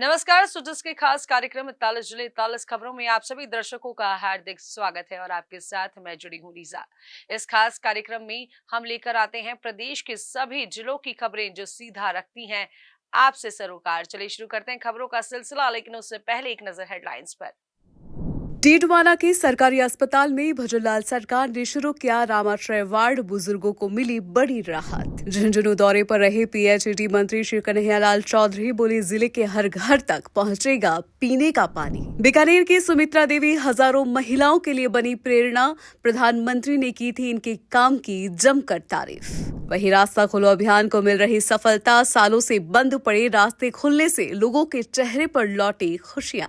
नमस्कार। सुजस के खास कार्यक्रम 41 जिले 41 खबरों में आप सभी दर्शकों का हार्दिक स्वागत है और आपके साथ मैं जुड़ी हूं रीजा। इस खास कार्यक्रम में हम लेकर आते हैं प्रदेश के सभी जिलों की खबरें जो सीधा रखती हैं आपसे सरोकार। चलिए शुरू करते हैं खबरों का सिलसिला, लेकिन उससे पहले एक नजर हेडलाइंस पर। डीडवाना के सरकारी अस्पताल में भजनलाल सरकार ने शुरू किया रामाश्रय वार्ड, बुजुर्गों को मिली बड़ी राहत। झुंझुनू दौरे पर रहे पीएचईडी मंत्री श्री कन्हैयालाल चौधरी बोले, जिले के हर घर तक पहुंचेगा पीने का पानी। बीकानेर की सुमित्रा देवी हजारों महिलाओं के लिए बनी प्रेरणा, प्रधानमंत्री ने की थी इनके काम की जमकर तारीफ। वहीं रास्ता खोलो अभियान को मिल रही सफलता, सालों से बंद पड़े रास्ते खुलने से लोगों के चेहरे पर लौटी खुशियां।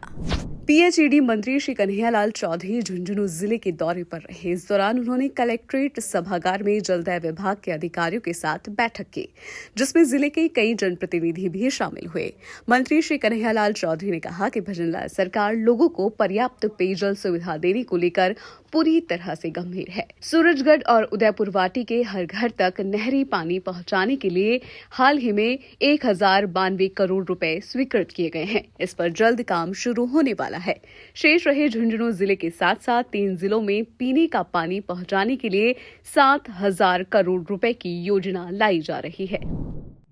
पीएचईडी मंत्री श्री कन्हैयालाल चौधरी झुंझुनू जिले के दौरे पर रहे। इस दौरान उन्होंने कलेक्ट्रेट सभागार में जलदाय विभाग के अधिकारियों के साथ बैठक की, जिसमें जिले के कई जनप्रतिनिधि भी शामिल हुए। मंत्री श्री कन्हैयालाल चौधरी ने कहा कि भजनलाल सरकार लोगों को पर्याप्त पेयजल सुविधा देने को लेकर पूरी तरह से गंभीर है। सूरजगढ़ और उदयपुर वाटी के हर घर तक नहरी पानी पहुंचाने के लिए हाल ही में 1092 करोड़ रुपए स्वीकृत किए गए हैं। इस पर जल्द काम शुरू होने वाला है। शेष रहे झुंझुनू जिले के साथ साथ 3 जिलों में पीने का पानी पहुंचाने के लिए 7000 करोड़ रुपए की योजना लाई जा रही है।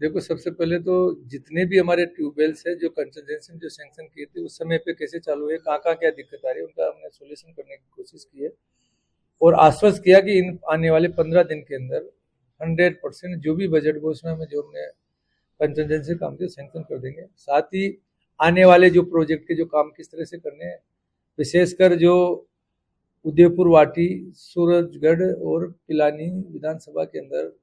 देखो, सबसे पहले तो जितने भी हमारे ट्यूबवेल्स है जो कंसल्टेंसी में जो सैंक्शन किए थे उस समय पे कैसे चालू है, कहाँ क्या दिक्कत आ रही है, उनका हमने सोल्यूशन करने की कोशिश की है और आश्वस्त किया कि इन आने वाले 15 दिन के अंदर 100% जो भी बजट को उसमें हमें जो हमने कंसल्टेंसी काम किया सैंक्शन कर देंगे। साथ ही आने वाले जो प्रोजेक्ट के जो काम किस तरह से करने हैं, विशेषकर जो उदयपुर वाटी, सूरजगढ़ और पिलानी विधानसभा के अंदर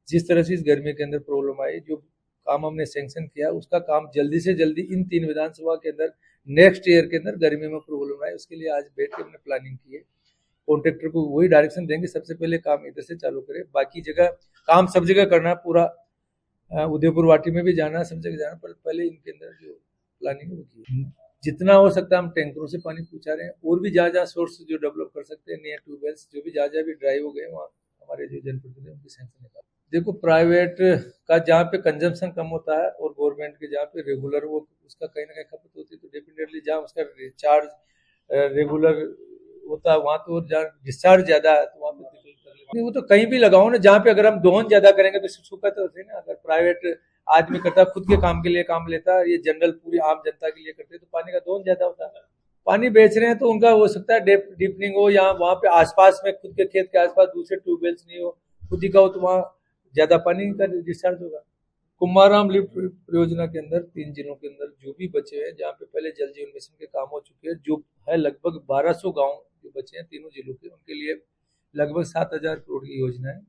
जिस तरह से इस गर्मी के अंदर प्रॉब्लम आई, जो काम हमने सैंक्शन किया उसका काम जल्दी से जल्दी इन 3 विधानसभा के अंदर नेक्स्ट ईयर के अंदर गर्मी में प्रॉब्लम आए उसके लिए आज बैठ के हमने प्लानिंग की है। कॉन्ट्रेक्टर को वही डायरेक्शन देंगे, सबसे पहले काम इधर से चालू करें, बाकी जगह काम सब जगह करना है, पूरा उदयपुर वाटी में भी जाना है, सब जगह जाना, पर पहले इनके अंदर जो प्लानिंग वो की। जितना हो सकता है हम टैंकरों से पानी पहुंचा रहे हैं और भी जहाँ सोर्स जो डेवलप कर सकते हैं, नए ट्यूबवेल्स जो भी जहाँ भी ड्राई हो गए वहाँ हमारे जो जनप्रतिनिधि उनकी सैंक्शन निकाल। देखो, प्राइवेट का जहाँ पे कंजम्पशन कम होता है और गवर्नमेंट के जहाँ पे रेगुलर वो उसका कहीं ना कहीं खपत होती है, तो डेफिनेटली जहाँ उसका रिचार्ज रेगुलर होता है वहाँ तो जहाँ डिस्चार्ज ज्यादा है तो वहाँ पे नहीं, वो तो कहीं भी लगाओ ना, जहाँ पे अगर हम दोहन ज्यादा करेंगे तो सूखा तो होती है ना। अगर प्राइवेट आदमी करता है, खुद के काम के लिए काम लेता है, ये जनरल पूरी आम जनता के लिए करते हैं, तो पानी का दोहन ज्यादा होता है। पानी बेच रहे हैं तो उनका हो सकता है डीपनिंग हो, या वहाँ पे आसपास में खुद के खेत के आसपास दूसरे ट्यूबवेल्स नहीं हो, खुद ही का हो, तो वहाँ ज्यादा पानी का डिस्चार्ज होगा। कुमाराम लिफ्ट परियोजना के अंदर 3 जिलों के अंदर जो भी बचे हैं, जहाँ पे पहले जल जीवन मिशन के काम हो चुके हैं, जो है लगभग 1200 गाँव जो बचे हैं तीनों जिलों के, उनके लिए लगभग 7000 करोड़ की योजना है।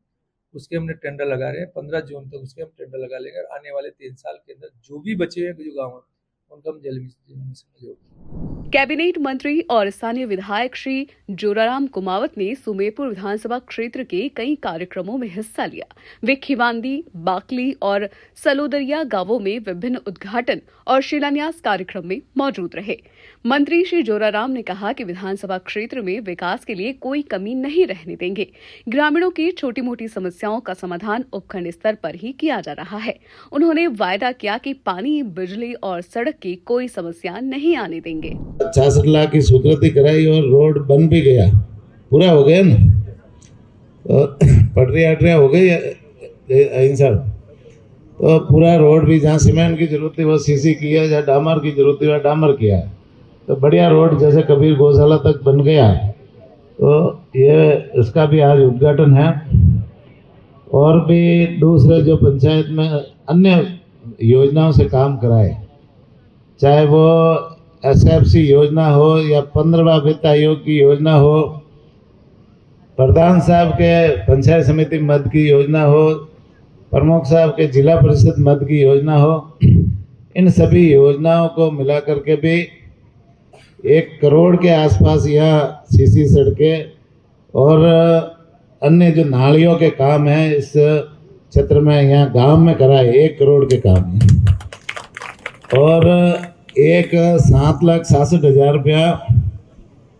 उसके हमने टेंडर लगा रहे हैं, 15 जून तक उसके हम टेंडर लगा लेंगे। आने वाले 3 साल के अंदर जो भी बचे हैं जो गाँव उनका हम जल जीवन मिशन में जोड़ेंगे। कैबिनेट मंत्री और स्थानीय विधायक श्री जोराराम कुमावत ने सुमेरपुर विधानसभा क्षेत्र के कई कार्यक्रमों में हिस्सा लिया। वे खिवांदी, बाकली और सलोदरिया गांवों में विभिन्न उद्घाटन और शिलान्यास कार्यक्रम में मौजूद रहे। मंत्री श्री जोराराम ने कहा कि विधानसभा क्षेत्र में विकास के लिए कोई कमी नहीं रहने देंगे। ग्रामीणों की छोटी मोटी समस्याओं का समाधान उपखंड स्तर पर ही किया जा रहा है। उन्होंने वायदा किया कि पानी, बिजली और सड़क की कोई समस्या नहीं आने देंगे। 66 लाख की स्वीकृति कराई और रोड बन भी गया, पूरा हो गया ना, और पटरियाँ हो गई इंसान, तो पूरा रोड भी जहाँ सीमेंट की जरूरत थी वो सीसी किया, जहाँ डामर की जरूरत थी वहाँ डामर किया, तो बढ़िया रोड जैसे कबीर गौशाला तक बन गया। तो ये इसका भी आज उद्घाटन है। और भी दूसरे जो पंचायत में अन्य योजनाओं से काम कराए, चाहे वो SFC योजना हो या 15वां वित्त आयोग की योजना हो, प्रधान साहब के पंचायत समिति मद की योजना हो, प्रमुख साहब के जिला परिषद मद की योजना हो, इन सभी योजनाओं को मिला करके भी 1 करोड़ के आसपास यहाँ सीसी सड़कें और अन्य जो नालियों के काम हैं इस क्षेत्र में यहाँ गांव में कराए 1 करोड़ के काम हैं। और 7,67,000 रुपया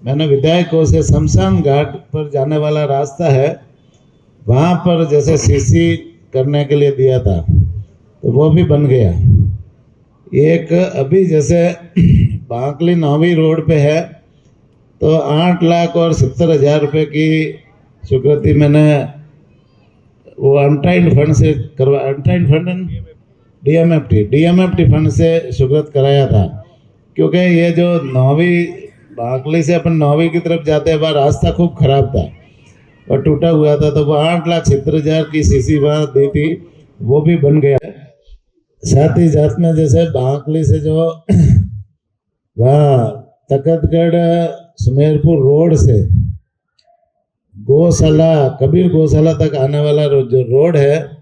मैंने विधायकों से शमशान घाट पर जाने वाला रास्ता है वहाँ पर जैसे सीसी करने के लिए दिया था, तो वो भी बन गया। एक अभी जैसे बांकली नौवीं रोड पे है तो 8,70,000 रुपये की स्वीकृति मैंने वो अनटाइड फंड से करवा, अनटाइड फंड डीएमएफटी फंड से स्वीकृत कराया था, क्योंकि ये जो नौवीं बांकली से अपन नौवीं की तरफ जाते हैं वह रास्ता खूब खराब था और टूटा हुआ था, तो वो 8,70,000 की सीसी वहाँ दी थी, वो भी बन गया। साथ ही साथ में जैसे बांकली से जो वहाँ तकतगढ़ सुमेरपुर रोड से गौशाला, कबीर गौशाला तक आने वाला जो रोड है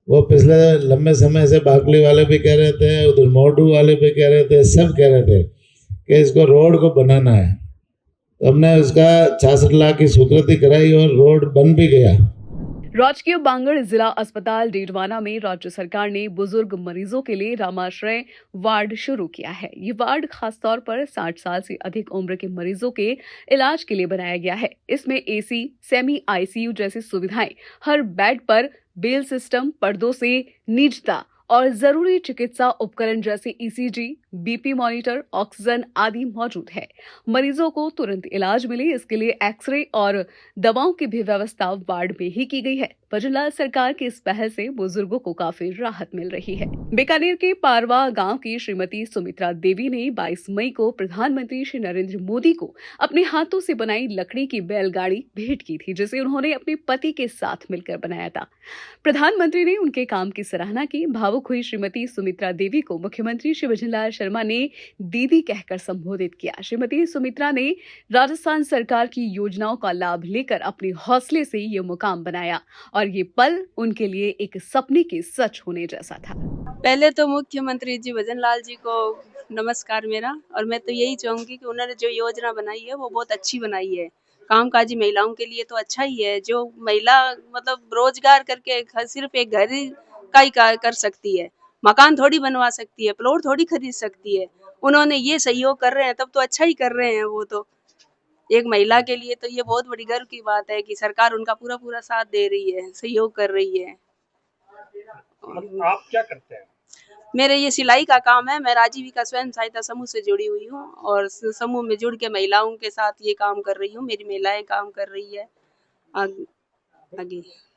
वो पिछले लंबे समय से बाकली वाले भी कह रहे थे, उधर मोडू वाले भी कह रहे थे, सब कह रहे थे कि इसको रोड को बनाना है। तो हमने उसका 66 लाख की स्वीकृति कराई और रोड बन भी गया। राजकीय बांगड़ जिला अस्पताल डेडवाना में राज्य सरकार ने बुजुर्ग मरीजों के लिए रामाश्रय वार्ड शुरू किया है। ये वार्ड खासतौर पर 60 साल से अधिक उम्र के मरीजों के इलाज के लिए बनाया गया है। इसमें एसी, सेमी आईसीयू जैसी सुविधाएं, हर बेड पर बेल सिस्टम, पर्दों से निजता और जरूरी चिकित्सा उपकरण जैसे ईसीजी, बीपी मॉनिटर, ऑक्सीजन आदि मौजूद है। मरीजों को तुरंत इलाज मिले इसके लिए एक्सरे और दवाओं की भी व्यवस्था वार्ड में ही की गई है। भजनलाल सरकार की इस पहल से बुजुर्गों को काफी राहत मिल रही है। बीकानेर के पारवा गांव की श्रीमती सुमित्रा देवी ने 22 मई को प्रधानमंत्री श्री नरेंद्र मोदी को अपने हाथों से बनाई लकड़ी की बैलगाड़ी भेंट की थी, जिसे उन्होंने अपने पति के साथ मिलकर बनाया था। प्रधानमंत्री ने उनके काम की सराहना की। भावुक हुई श्रीमती सुमित्रा देवी को मुख्यमंत्री श्री भजनलाल शर्मा ने दीदी कहकर संबोधित किया। श्रीमती सुमित्रा ने राजस्थान सरकार की योजनाओं का लाभ लेकर अपने हौसले से ये मुकाम बनाया और ये पल उनके लिए एक सपने के सच होने जैसा था। पहले तो मुख्यमंत्री जी भजनलाल जी को नमस्कार मेरा, और मैं तो यही चाहूंगी कि उन्होंने जो योजना बनाई है वो बहुत अच्छी बनाई है। कामकाजी महिलाओं के लिए तो अच्छा ही है। जो महिला मतलब रोजगार करके सिर्फ एक घर का ही कर सकती है, मकान थोड़ी बनवा सकती है, प्लॉट थोड़ी खरीद सकती है। उन्होंने ये सहयोग कर रहे हैं तब तो अच्छा ही कर रहे हैं। वो तो एक महिला के लिए तो ये बहुत बड़ी गर्व की बात है कि सरकार उनका पूरा साथ दे रही है, सहयोग कर रही है। आप क्या करते हैं? मेरे ये सिलाई का काम है। मैं राजीविका स्वयं सहायता समूह से जुड़ी हुई हूँ और समूह में जुड़ के महिलाओं के साथ ये काम कर रही हूँ। मेरी महिलाएं काम कर रही है आगे।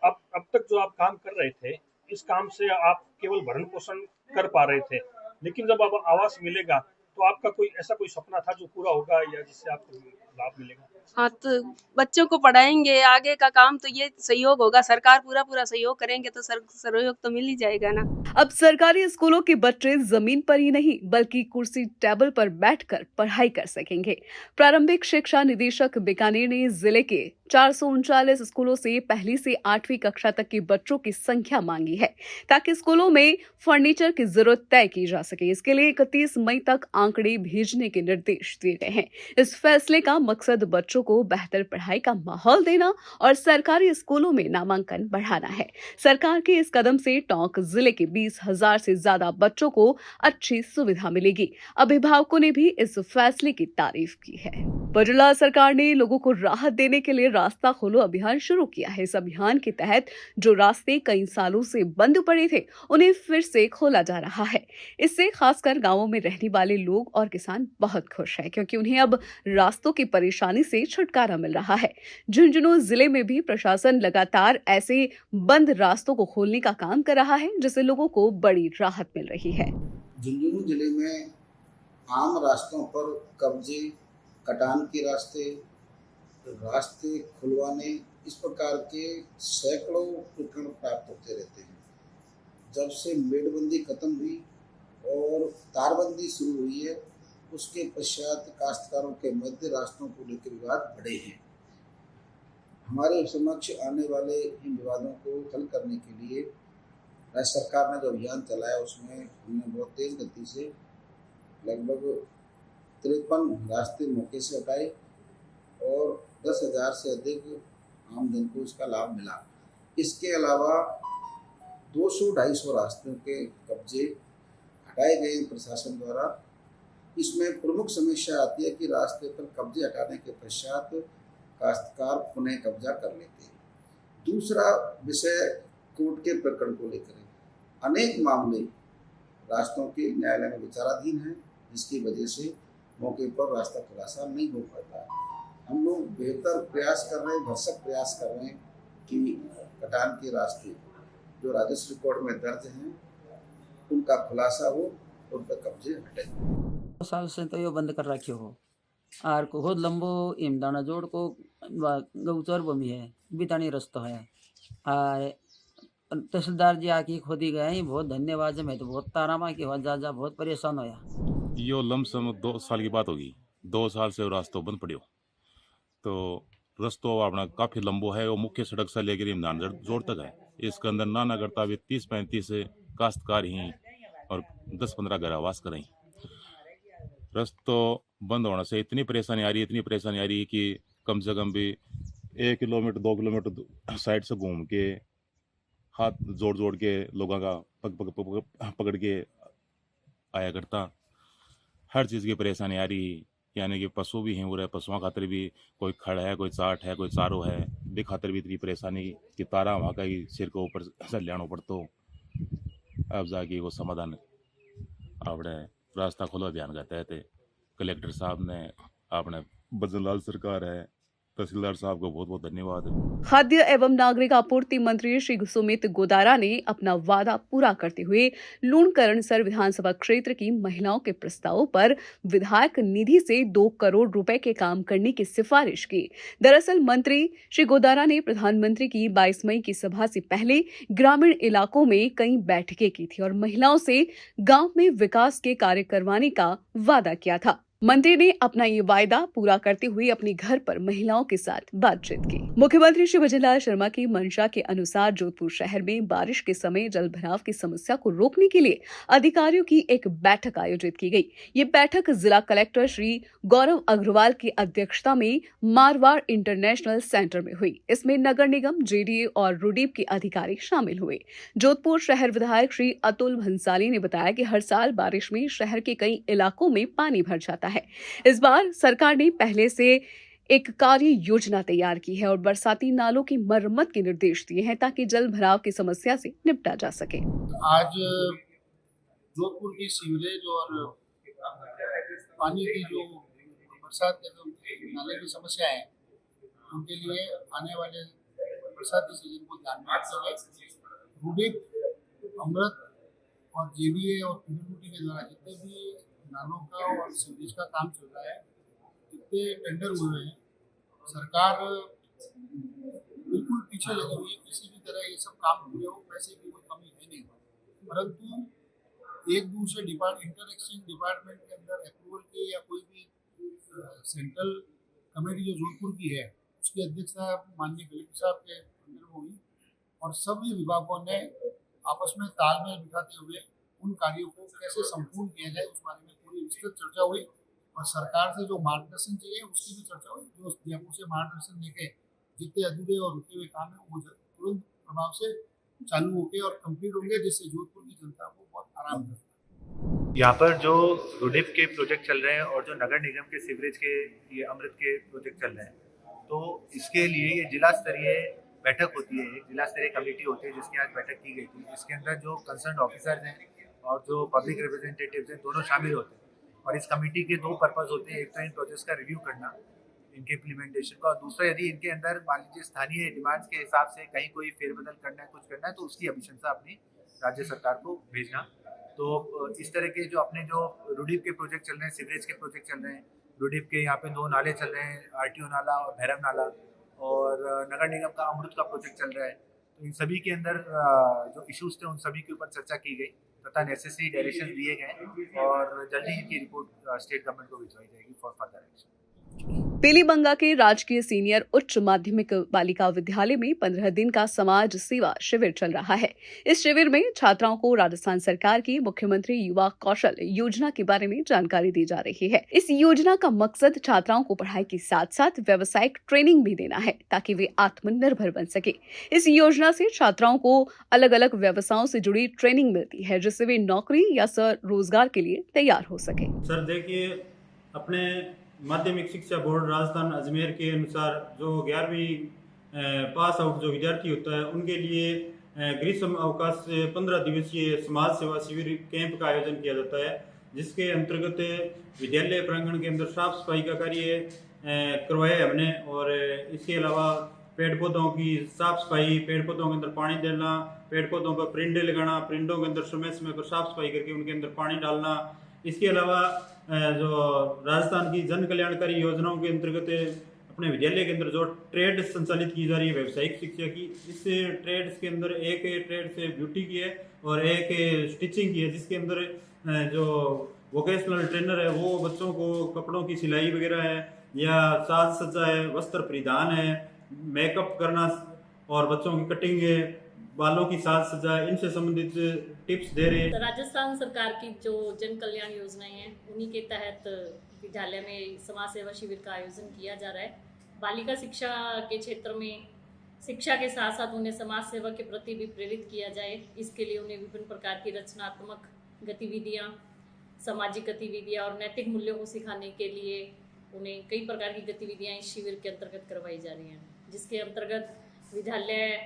अब तक जो आप काम कर रहे थे, इस काम से आप केवल भरण पोषण कर पा रहे थे, लेकिन जब अब आवास मिलेगा तो आपका कोई ऐसा कोई सपना था जो पूरा होगा या जिससे आपको लाभ मिलेगा? हाँ, तो बच्चों को पढ़ाएंगे, आगे का काम तो ये सहयोग होगा। सरकार पूरा सहयोग करेंगे तो सहयोग तो मिल ही जाएगा ना। अब सरकारी स्कूलों के बच्चे जमीन पर ही नहीं बल्कि कुर्सी टेबल पर बैठकर पढ़ाई कर सकेंगे। प्रारंभिक शिक्षा निदेशक बीकानेर ने जिले के 439 स्कूलों से 1ली से 8वीं कक्षा तक के बच्चों की संख्या मांगी है, ताकि स्कूलों में फर्नीचर की जरूरत तय की जा सके। इसके लिए 31 मई तक आंकड़े भेजने के निर्देश दिए गए हैं। इस फैसले का मकसद बच्चों को बेहतर पढ़ाई का माहौल देना और सरकारी स्कूलों में नामांकन बढ़ाना है। सरकार के इस कदम से टोंक जिले के 20,000 से ज्यादा बच्चों को अच्छी सुविधा मिलेगी। अभिभावकों ने भी इस फैसले की तारीफ की है। भजनलाल सरकार ने लोगों को राहत देने के लिए रास्ता खोलो अभियान शुरू किया है। इस अभियान के तहत जो रास्ते कई सालों से बंद पड़े थे उन्हें फिर से खोला जा रहा है। इससे खासकर गांवों में रहने वाले लोग और किसान बहुत खुश हैं, क्योंकि उन्हें अब रास्तों की परेशानी से छुटकारा मिल रहा है। झुंझुनू जिले में भी प्रशासन लगातार ऐसे बंद रास्तों को खोलने का काम कर रहा है, जिससे लोगों को बड़ी राहत मिल रही है। झुंझुनू जिले में आम रास्तों पर कब्जे, कटान के रास्ते खुलवाने, इस प्रकार के सैकड़ों प्रकरण प्राप्त होते रहते हैं। जब से मेड़बंदी खत्म हुई और तारबंदी शुरू हुई है, उसके पश्चात काश्तकारों के मध्य रास्तों को लेकर विवाद बढ़े हैं। हमारे समक्ष आने वाले इन विवादों को हल करने के लिए राज्य सरकार ने जो अभियान चलाया उसमें हमने बहुत तेज गति से लगभग 53 रास्ते मौके से हटाए और 10,000 से अधिक आमजन को इसका लाभ मिला। इसके अलावा 200-250 रास्तों के कब्जे हटाए गए प्रशासन द्वारा। इसमें प्रमुख समस्या आती है कि रास्ते पर कब्जे हटाने के पश्चात काश्तकार पुनः कब्जा कर लेते हैं। दूसरा विषय कोर्ट के प्रकरण को लेकर, अनेक मामले रास्तों के न्यायालय में विचाराधीन हैं, जिसकी वजह से मौके पर रास्ता खुलासा नहीं हो पाता। हम लोग बेहतर प्रयास कर रहे हैं, भरसक प्रयास कर रहे हैं कि कटान के रास्ते जो राजस्व रिकॉर्ड में दर्ज हैं उनका खुलासा हो, उन पर कब्जे हटे। 2 साल से तो यो बंद कर रखियो हो आर को बहुत लंबो इमदाना जोड़ को गौचर बमी है बितानी रस्तो है आर तहसीलदार जी आके खोदी गए बहुत धन्यवाद है। मैं तो बहुत तारामा की जा बहुत परेशान होया। यो लमसम 2 साल की बात होगी। 2 साल से वो रास्तो बंद पड़ियो तो रस्तो अपना काफ़ी लंबो है। वो मुख्य सड़क से लेकर इमदान जोड़ तक है। इसके अंदर नाना करता भी 30-35 काश्तकार ही और 10-15 घर आवास करें। रस्तो बंद होने से इतनी परेशानी आ रही है कि कम से कम भी 1 किलोमीटर 2 किलोमीटर साइड से घूम के हाथ जोड़ के लोगों का पकड़ के आया करता। हर चीज़ की परेशानी आ रही, यानी कि पशु भी हैं उरे, पशुओं खातिर भी कोई खड़ है, कोई चाट है, कोई चारो है, भी खातिर भी इतनी परेशानी कि तारा वहाँ का ही सिर के ऊपर से लेना पड़तो। अब जाके वो समाधान आपने रास्ता खोलो अभियान का तहत कलेक्टर साहब ने आपने बजनलाल सरकार है, तहसीलदार साहब को बहुत बहुत धन्यवाद। खाद्य एवं नागरिक आपूर्ति मंत्री श्री सुमित गोदारा ने अपना वादा पूरा करते हुए लूणकरणसर विधानसभा क्षेत्र की महिलाओं के प्रस्तावों पर विधायक निधि से 2 करोड़ रुपए के काम करने की सिफारिश की। दरअसल मंत्री श्री गोदारा ने प्रधानमंत्री की 22 मई की सभा से पहले ग्रामीण इलाकों में कई बैठकें की थी और महिलाओं से गांव में विकास के कार्य करवाने का वादा किया था। मंत्री ने अपना ये वायदा पूरा करते हुए अपने घर पर महिलाओं के साथ बातचीत की। मुख्यमंत्री श्री भजनलाल शर्मा की मंशा के अनुसार जोधपुर शहर में बारिश के समय जल भराव की समस्या को रोकने के लिए अधिकारियों की एक बैठक आयोजित की गई। ये बैठक जिला कलेक्टर श्री गौरव अग्रवाल की अध्यक्षता में मारवाड़ इंटरनेशनल सेंटर में हुई। इसमें नगर निगम, जेडीए और रुडीप के अधिकारी शामिल हुए। जोधपुर शहर विधायक श्री अतुल भंसाली ने बताया कि हर साल बारिश में शहर के कई इलाकों में पानी भर जाता है। इस बार सरकार ने पहले से एक कार्य योजना तैयार की है और बरसाती नालों की मरम्मत के निर्देश दिए हैं ताकि जल भराव की समस्या से निपटा जा सके। आज जोधपुर की सीवरेज और पानी की जो बरसात के जो नाले की समस्या है उनके लिए आने वाले बरसाती सीजन को ध्यान में रखते हुए रुडीप, अमृत और जेडीए और पीडब्ल्यूडी के द्वारा जितने भी नालों का और सीवरेज का काम चल रहा है, जितने टेंडर हुए हैं, सरकार बिल्कुल पीछे लगी हुई है। किसी भी तरह ये सब काम पूरे हो, पैसे की कोई कमी है नहीं, परंतु एक दूसरे इंटर एक्सचेंज डिपार्टमेंट के अंदर अप्रूवल के या कोई भी सेंट्रल कमेटी जो जोधपुर की है उसकी अध्यक्षता माननीय कलेक्टर साहब के अंदर में हुई और सभी विभागों ने आपस में तालमेल बिठाते हुए उन कार्यों को कैसे संपूर्ण किया जाए उस बारे में पूरी विस्तृत चर्चा हुई और सरकार से जो मार्गदर्शन चाहिए उसकी भी चर्चा हुई। जो जयपुर से मार्गदर्शन लेके जितने अधूरे और रुके हुए काम है वो तुरंत प्रभाव से चालू होंगे और कंप्लीट होंगे, जिससे जोधपुर की जनता को बहुत आराम मिलेगा। यहाँ पर जो रुडीप के प्रोजेक्ट चल रहे हैं और जो नगर निगम के सीवरेज के ये अमृत के प्रोजेक्ट चल रहे हैं, तो इसके लिए ये जिला स्तरीय बैठक होती है, एक जिला स्तरीय कमेटी होती है जिसकी आज बैठक की गई थी। इसके अंदर जो कंसर्न ऑफिसर्स हैं और जो पब्लिक रिप्रेजेंटेटिव्स हैं दोनों शामिल होते हैं और इस कमेटी के 2 पर्पस होते हैं। एक तो इन प्रोजेक्ट्स का रिव्यू करना, इनके इम्प्लीमेंटेशन का, और दूसरा यदि इनके अंदर मान लीजिए स्थानीय डिमांड्स के हिसाब से कहीं कोई फेरबदल करना है, कुछ करना है, तो उसकी अभिशंसा अपनी राज्य सरकार को भेजना। तो इस तरह के जो अपने जो रुडीप के प्रोजेक्ट चल रहे हैं, सीवरेज के प्रोजेक्ट चल रहे हैं, रुडीप के यहाँ पे 2 नाले चल रहे हैं, आरटीओ नाला और भैरव नाला, और नगर निगम का अमृत का प्रोजेक्ट चल रहा है। तो इन सभी के अंदर जो इश्यूज थे उन सभी के ऊपर चर्चा की गई तथा नेसेसरी डायरेक्शन दिए गए और जल्दी इनकी रिपोर्ट स्टेट गवर्नमेंट को भिजवाई जाएगी फॉर फर्दर एक्शन। पीलीबंगा के राजकीय सीनियर उच्च माध्यमिक बालिका विद्यालय में 15 दिन का समाज सेवा शिविर चल रहा है। इस शिविर में छात्राओं को राजस्थान सरकार की मुख्यमंत्री युवा कौशल योजना के बारे में जानकारी दी जा रही है। इस योजना का मकसद छात्राओं को पढ़ाई के साथ साथ व्यावसायिक ट्रेनिंग भी देना है ताकि वे आत्मनिर्भर बन सके। इस योजना से छात्राओं को अलग अलग व्यवसायों से जुड़ी ट्रेनिंग मिलती है जिससे वे नौकरी या स्वरोजगार के लिए तैयार हो सके। सर देखिए, अपने माध्यमिक शिक्षा बोर्ड राजस्थान अजमेर के अनुसार जो 11वीं पास आउट जो विद्यार्थी होता है उनके लिए ग्रीष्म अवकाश से 15 दिवसीय समाज सेवा शिविर कैंप का आयोजन किया जाता है, जिसके अंतर्गत विद्यालय प्रांगण के अंदर साफ सफाई का कार्य करवाया है हमने। और इसके अलावा पेड़ पौधों की साफ सफाई, पेड़ पौधों के अंदर पानी देना, पेड़ पौधों पर परिंदे लगाना, परिंदों के अंदर समय समय पर साफ सफाई करके उनके अंदर पानी डालना। इसके अलावा जो राजस्थान की जन कल्याणकारी योजनाओं के अंतर्गत अपने विद्यालय के अंदर जो ट्रेड संचालित की जा रही है व्यावसायिक शिक्षा की, इस ट्रेड्स के अंदर एक ट्रेड से ब्यूटी की है और एक स्टिचिंग की है, जिसके अंदर जो वोकेशनल ट्रेनर है वो बच्चों को कपड़ों की सिलाई वगैरह है या साज सज्जा है, वस्त्र परिधान है, मेकअप करना और बच्चों की कटिंग है, बालों की साज सज्जा है, इनसे संबंधित टिप्स दे रहे हैं। राजस्थान सरकार की जो जन कल्याण योजनाएं हैं उन्हीं के तहत विद्यालय में समाज सेवा शिविर का आयोजन किया जा रहा है। बालिका शिक्षा के क्षेत्र में शिक्षा के साथ साथ उन्हें समाज सेवा के प्रति भी प्रेरित किया जाए, इसके लिए उन्हें विभिन्न प्रकार की रचनात्मक गतिविधियाँ, सामाजिक गतिविधियाँ और नैतिक मूल्यों को सिखाने के लिए उन्हें कई प्रकार की गतिविधियाँ इस शिविर के अंतर्गत करवाई जा रही हैं, जिसके अंतर्गत विद्यालय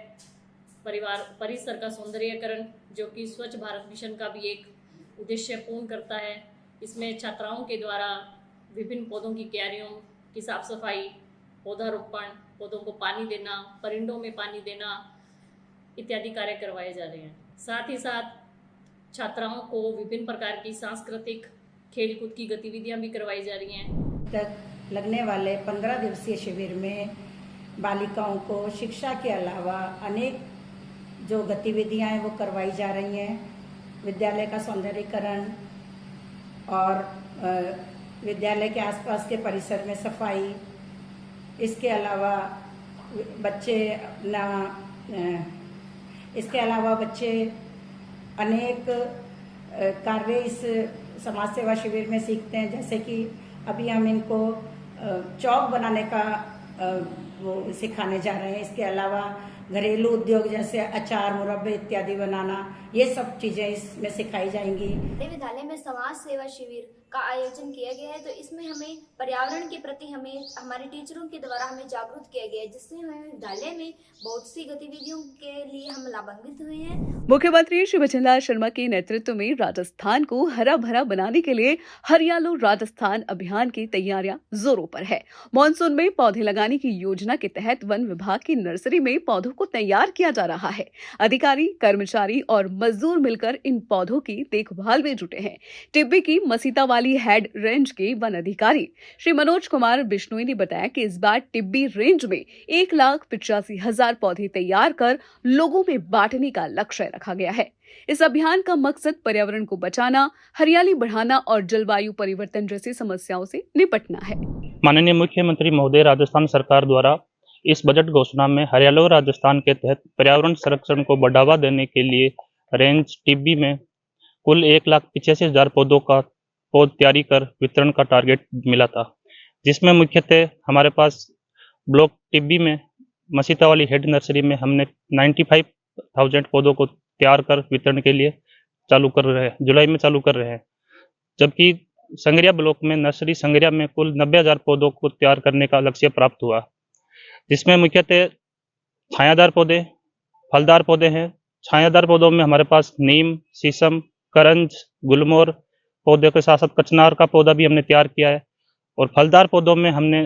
परिसर का सौंदर्यीकरण, जो कि स्वच्छ भारत मिशन का भी एक उद्देश्य पूर्ण करता है। इसमें छात्राओं के द्वारा विभिन्न पौधों की क्यारियों की साफ सफाई, पौधारोपण, पौधों को पानी देना, परिंदों में पानी देना इत्यादि कार्य करवाए जा रहे हैं। साथ ही साथ छात्राओं को विभिन्न प्रकार की सांस्कृतिक खेलकूद की गतिविधियां भी करवाई जा रही हैं। तक लगने वाले 15 दिवसीय शिविर में बालिकाओं को शिक्षा के अलावा अनेक जो गतिविधियां हैं वो करवाई जा रही हैं। विद्यालय का सौंदर्यीकरण और विद्यालय के आसपास के परिसर में सफाई, इसके अलावा बच्चे अनेक कार्य इस समाज सेवा शिविर में सीखते हैं। जैसे कि अभी हम इनको चौक बनाने का वो सिखाने जा रहे हैं। इसके अलावा घरेलू उद्योग जैसे अचार, मुरब्बे इत्यादि बनाना, ये सब चीज़ें इसमें सिखाई जाएंगी। विद्यालय में समाज सेवा शिविर का आयोजन किया गया है, तो इसमें हमें पर्यावरण के प्रति हमारे टीचरों के द्वारा हमें जागरूक किया गया है, जिससे हमें विद्यालय में बहुत सी गतिविधियों के लिए हम लाभान्वित हुए हैं। मुख्यमंत्री श्री भजनलाल शर्मा के नेतृत्व में राजस्थान को हरा भरा बनाने के लिए हरियालो राजस्थान अभियान की तैयारियां जोरों पर है। मानसून में पौधे लगाने की योजना के तहत वन विभाग की नर्सरी में पौधों को तैयार किया जा रहा है। अधिकारी, कर्मचारी और मजदूर मिलकर इन पौधों की देखभाल में जुटे हैं। टिब्बी की मसीता वाली हेड रेंज के वन अधिकारी श्री मनोज कुमार बिश्नोई ने बताया कि इस बार टिब्बी रेंज में 1,85,000 पौधे तैयार कर लोगों में बांटने का लक्ष्य रखा गया है। इस अभियान का मकसद पर्यावरण को बचाना, हरियाली बढ़ाना और जलवायु परिवर्तन जैसी समस्याओं से निपटना है। माननीय मुख्यमंत्री महोदय राजस्थान सरकार द्वारा इस बजट घोषणा में हरियालो राजस्थान के तहत पर्यावरण संरक्षण को बढ़ावा देने के लिए रेंज टिब्बी में कुल 1,85,000 पौधों का पौध तैयारी कर वितरण का टारगेट मिला था, जिसमें मुख्यतः हमारे पास ब्लॉक टिब्बी में मसीता वाली हेड नर्सरी में हमने 95,000 पौधों को तैयार कर वितरण के लिए चालू कर रहे हैं, जुलाई में चालू कर रहे हैं। जबकि संगरिया ब्लॉक में नर्सरी संगरिया में कुल 90,000 पौधों को तैयार करने का लक्ष्य प्राप्त हुआ, जिसमें मुख्यतः छायादार पौधे, फलदार पौधे हैं। छायादार पौधों में हमारे पास नीम, शीशम, करंज, गुलमोहर पौधे के साथ साथ कचनार का पौधा भी हमने तैयार किया है। और फलदार पौधों में हमने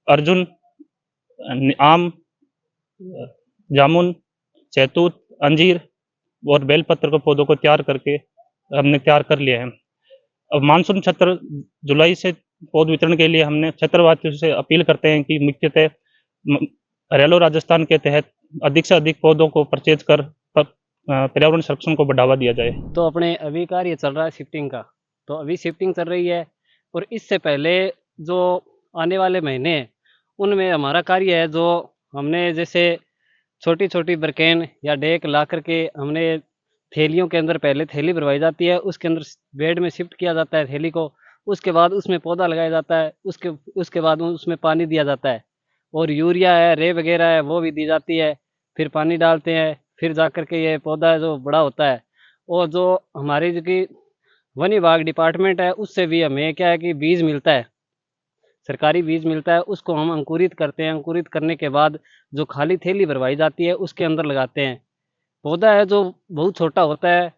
अर्जुन, आम, जामुन, शहतूत, अंजीर और बेलपत्र के पौधों को तैयार करके हमने तैयार कर लिए हैं। अब मानसून सत्र जुलाई से पौध वितरण के लिए हमने क्षेत्रवासियों से अपील करते हैं कि मुख्यतः हरियालो राजस्थान के तहत अधिक से अधिक पौधों को परचेज कर पर्यावरण संरक्षण को बढ़ावा दिया जाए। तो अपने अभी कार्य चल रहा है शिफ्टिंग का, तो अभी शिफ्टिंग चल रही है और इससे पहले जो आने वाले महीने हैं उनमें हमारा कार्य है, जो हमने जैसे छोटी छोटी बरकेन या डेक ला करके हमने थैलियों के अंदर पहले थैली भरवाई जाती है, उसके अंदर बेड में शिफ्ट किया जाता है थैली को, उसके बाद उसमें पौधा लगाया जाता है, उसके बाद उसमें पानी दिया जाता है और यूरिया है, रे वगैरह है वो भी दी जाती है। फिर पानी डालते हैं, फिर जा कर के ये पौधा जो बड़ा होता है। और जो हमारी जो कि वन विभाग डिपार्टमेंट है उससे भी हमें क्या है कि बीज मिलता है, सरकारी बीज मिलता है, उसको हम अंकुरित करते हैं। अंकुरित करने के बाद जो खाली थैली भरवाई जाती है उसके अंदर लगाते हैं। पौधा है जो बहुत छोटा होता है,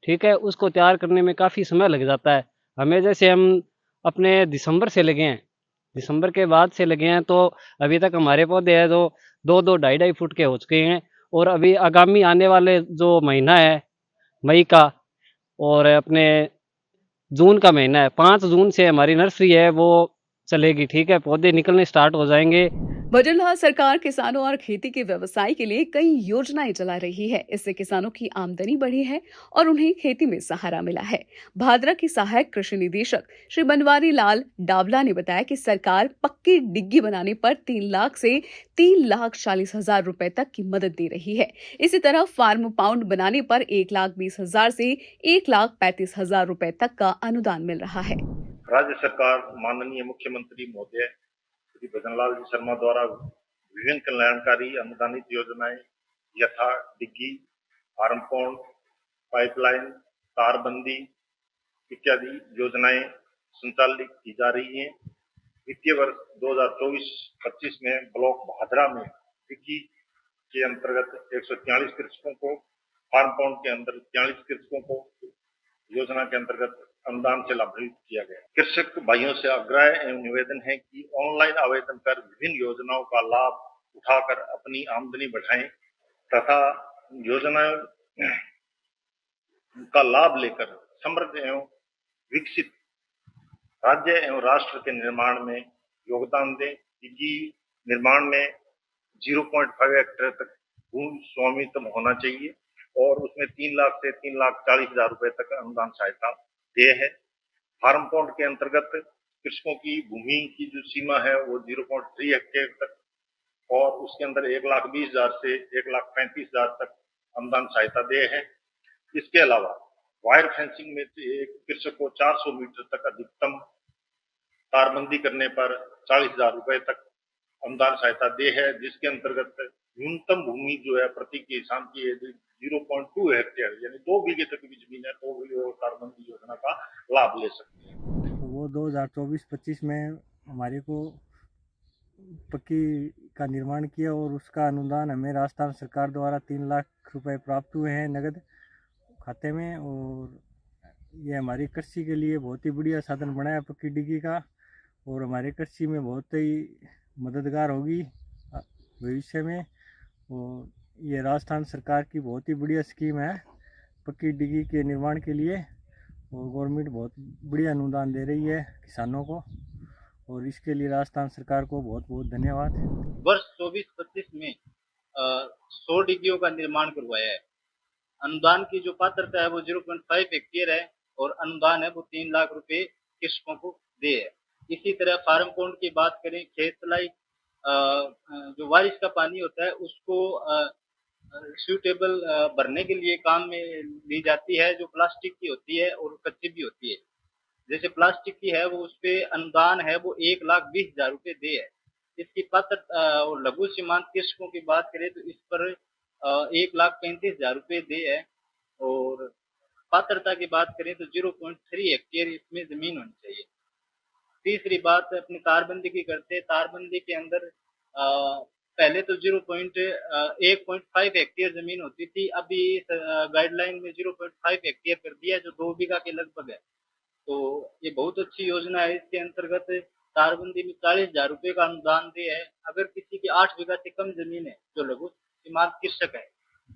ठीक है, उसको तैयार करने में काफ़ी समय लग जाता है। हमें जैसे हम अपने दिसंबर से लगे हैं, दिसंबर के बाद से लगे हैं, तो अभी तक हमारे पौधे हैं जो 2-2, 2.5-2.5 फुट के हो चुके हैं। और अभी आगामी आने वाले जो महीना है मई का और अपने जून का महीना है, 5 जून से हमारी नर्सरी है वो चलेगी, ठीक है, पौधे निकलने स्टार्ट हो जाएंगे। वजलहा सरकार किसानों और खेती के व्यवसाय के लिए कई योजनाएं चला रही है। इससे किसानों की आमदनी बढ़ी है और उन्हें खेती में सहारा मिला है। भादरा के सहायक कृषि निदेशक श्री बनवारी लाल डावला ने बताया कि सरकार पक्की डिग्गी बनाने पर 3 लाख से 3,40,000 रुपए तक की मदद दे रही है। इसी तरह फार्म पाउंड बनाने पर 1,20,000 से 1,35,000 रुपए तक का अनुदान मिल रहा है। राज्य सरकार माननीय मुख्यमंत्री महोदय श्री भजनलाल जी शर्मा द्वारा विभिन्न कल्याणकारी अनुदानित योजनाएं यथा डिग्गी, फार्म पॉन्ड, पाइपलाइन, तारबंदी इत्यादि योजनाएं संचालित की जा रही हैं। वित्तीय वर्ष 2024-25 में ब्लॉक भादरा में डिग्गी के अंतर्गत 143 कृषकों को, फार्म पॉन्ड के अंदर 43 कृषकों को योजना के अंतर्गत अनुदान से लाभान्वित किया गया। कृषक भाइयों से आग्रह एवं निवेदन है कि ऑनलाइन आवेदन कर विभिन्न योजनाओं का लाभ उठाकर अपनी आमदनी बढ़ाएं तथा योजनाओं का लाभ लेकर समृद्ध एवं विकसित राज्य एवं राष्ट्र के निर्माण में योगदान दें। डिग्गी निर्माण में 0.5 हेक्टेयर तक भूमि स्वामित्व होना चाहिए और उसमें 3 लाख से 3,40,000 रुपए तक अनुदान सहायता देय है। फार्म पॉन्ड के अंतर्गत कृषकों की भूमि की जो सीमा है वो 0.3 हेक्टेयर तक और उसके अंदर 1,20,000 से 1,35,000 तक अनुदान सहायता देय है। इसके अलावा वायर फेंसिंग में एक कृषक को 400 मीटर तक अधिकतम तारबंदी करने पर 40,000 रुपए तक अनुदान सहायता दे है, जिसके अंतर्गत न्यूनतम भूमि जो है प्रति किसान की 0.2 हेक्टेयर यानी 2 बीघे तक की जमीन है तो वो तारबंदी योजना का लाभ ले सकते हैं। वो 2024-25 में हमारे को पक्की का निर्माण किया और उसका अनुदान हमें राजस्थान सरकार द्वारा 3 लाख रुपए प्राप्त हुए हैं नगद खाते में। और ये हमारी कृषि के लिए बहुत ही बढ़िया साधन बनाया पक्की डिग्गी का और हमारे कृषि में बहुत ही मददगार होगी भविष्य में। और ये राजस्थान सरकार की बहुत ही बढ़िया स्कीम है पक्की डिग्गी के निर्माण के लिए और गवर्नमेंट बहुत बढ़िया अनुदान दे रही है किसानों को और इसके लिए राजस्थान सरकार को बहुत बहुत धन्यवाद। वर्ष 24-25 में 100 डिग्गियों का निर्माण करवाया है। अनुदान की जो पात्रता है वो 0.5 हेक्टेयर है और अनुदान है वो 3 लाख रुपए कृषकों को दे है। इसी तरह फार्म पॉन्ड की बात करें, खेत तलाई जो बारिश का पानी होता है उसको सूटेबल भरने के लिए काम में ली जाती है, जो प्लास्टिक की होती है और कच्ची भी होती है। जैसे प्लास्टिक की है वो उसपे अनुदान है वो 1,20,000 रुपए दे है। इसकी पात्र और लघु सीमांत कृषकों की बात करें तो इस पर 1,35,000 रुपए दे है और पात्रता की बात करें तो 0.3 हेक्टेयर इसमें जमीन होनी चाहिए। तीसरी बात अपनी तारबंदी की करते हैं। तारबंदी के अंदर पहले तो 1.5 हेक्टेयर जमीन होती थी, अभी गाइडलाइन में 0.5 हेक्टेयर कर दिया जो 2 बीघा के लगभग है। तो ये बहुत अच्छी योजना है। इसके अंतर्गत तारबंदी में 40,000 रुपए का अनुदान दे है। अगर किसी की 8 बीघा से कम जमीन है जो लघु सीमांत कृषक है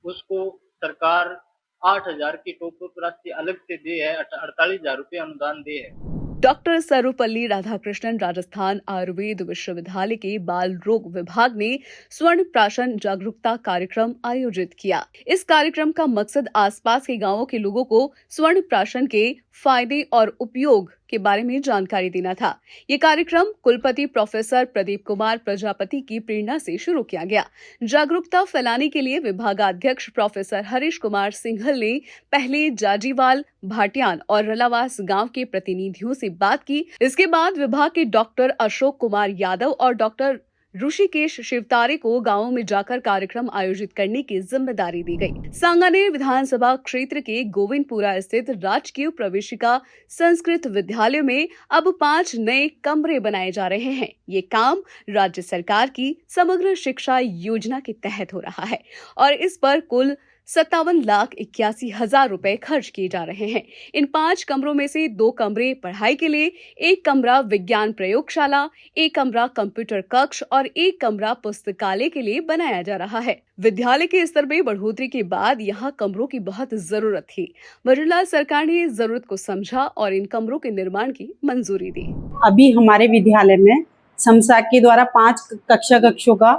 उसको सरकार 8,000 की टॉप अप राशि अलग से दे है, 48,000 रुपए अनुदान दे है। डॉक्टर सर्वपल्ली राधाकृष्णन राजस्थान आयुर्वेद विश्वविद्यालय के बाल रोग विभाग ने स्वर्ण प्राशन जागरूकता कार्यक्रम आयोजित किया। इस कार्यक्रम का मकसद आसपास के गांवों के लोगों को स्वर्ण प्राशन के फायदे और उपयोग के बारे में जानकारी देना था। ये कार्यक्रम कुलपति प्रोफेसर प्रदीप कुमार प्रजापति की प्रेरणा से शुरू किया गया। जागरूकता फैलाने के लिए विभागाध्यक्ष प्रोफेसर हरीश कुमार सिंघल ने पहले जाजीवाल, भाटियान और रलावास गांव के प्रतिनिधियों से बात की। इसके बाद विभाग के डॉक्टर अशोक कुमार यादव और डॉक्टर ऋषिकेश शिवतारे को गांवों में जाकर कार्यक्रम आयोजित करने की जिम्मेदारी दी गई। सांगानेर विधानसभा क्षेत्र के गोविंदपुरा स्थित राजकीय प्रवेशिका संस्कृत विद्यालय में अब 5 नए कमरे बनाए जा रहे हैं। ये काम राज्य सरकार की समग्र शिक्षा योजना के तहत हो रहा है और इस पर कुल 57,81,000 रुपए खर्च किए जा रहे हैं। इन 5 कमरों में से 2 कमरे पढ़ाई के लिए, 1 कमरा विज्ञान प्रयोगशाला, 1 कमरा कंप्यूटर कक्ष और 1 कमरा पुस्तकालय के लिए बनाया जा रहा है। विद्यालय के स्तर में बढ़ोतरी के बाद यहाँ कमरों की बहुत जरूरत थी। वजनलाल सरकार ने इस जरूरत को समझा और इन कमरों के निर्माण की मंजूरी दी। अभी हमारे विद्यालय में समसाक के द्वारा 5 कक्षा कक्षों का,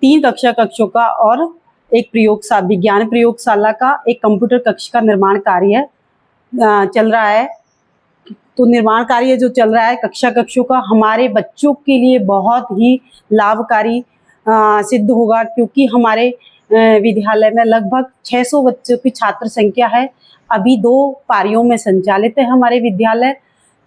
3 कक्षा कक्षों का और एक विज्ञान प्रयोगशाला का, एक कंप्यूटर कक्ष का निर्माण कार्य चल रहा है। तो निर्माण कार्य जो चल रहा है कक्षा कक्षों का, हमारे बच्चों के लिए बहुत ही लाभकारी सिद्ध होगा, क्योंकि हमारे विद्यालय में लगभग 600 बच्चों की छात्र संख्या है। अभी 2 पारियों में संचालित है हमारे विद्यालय।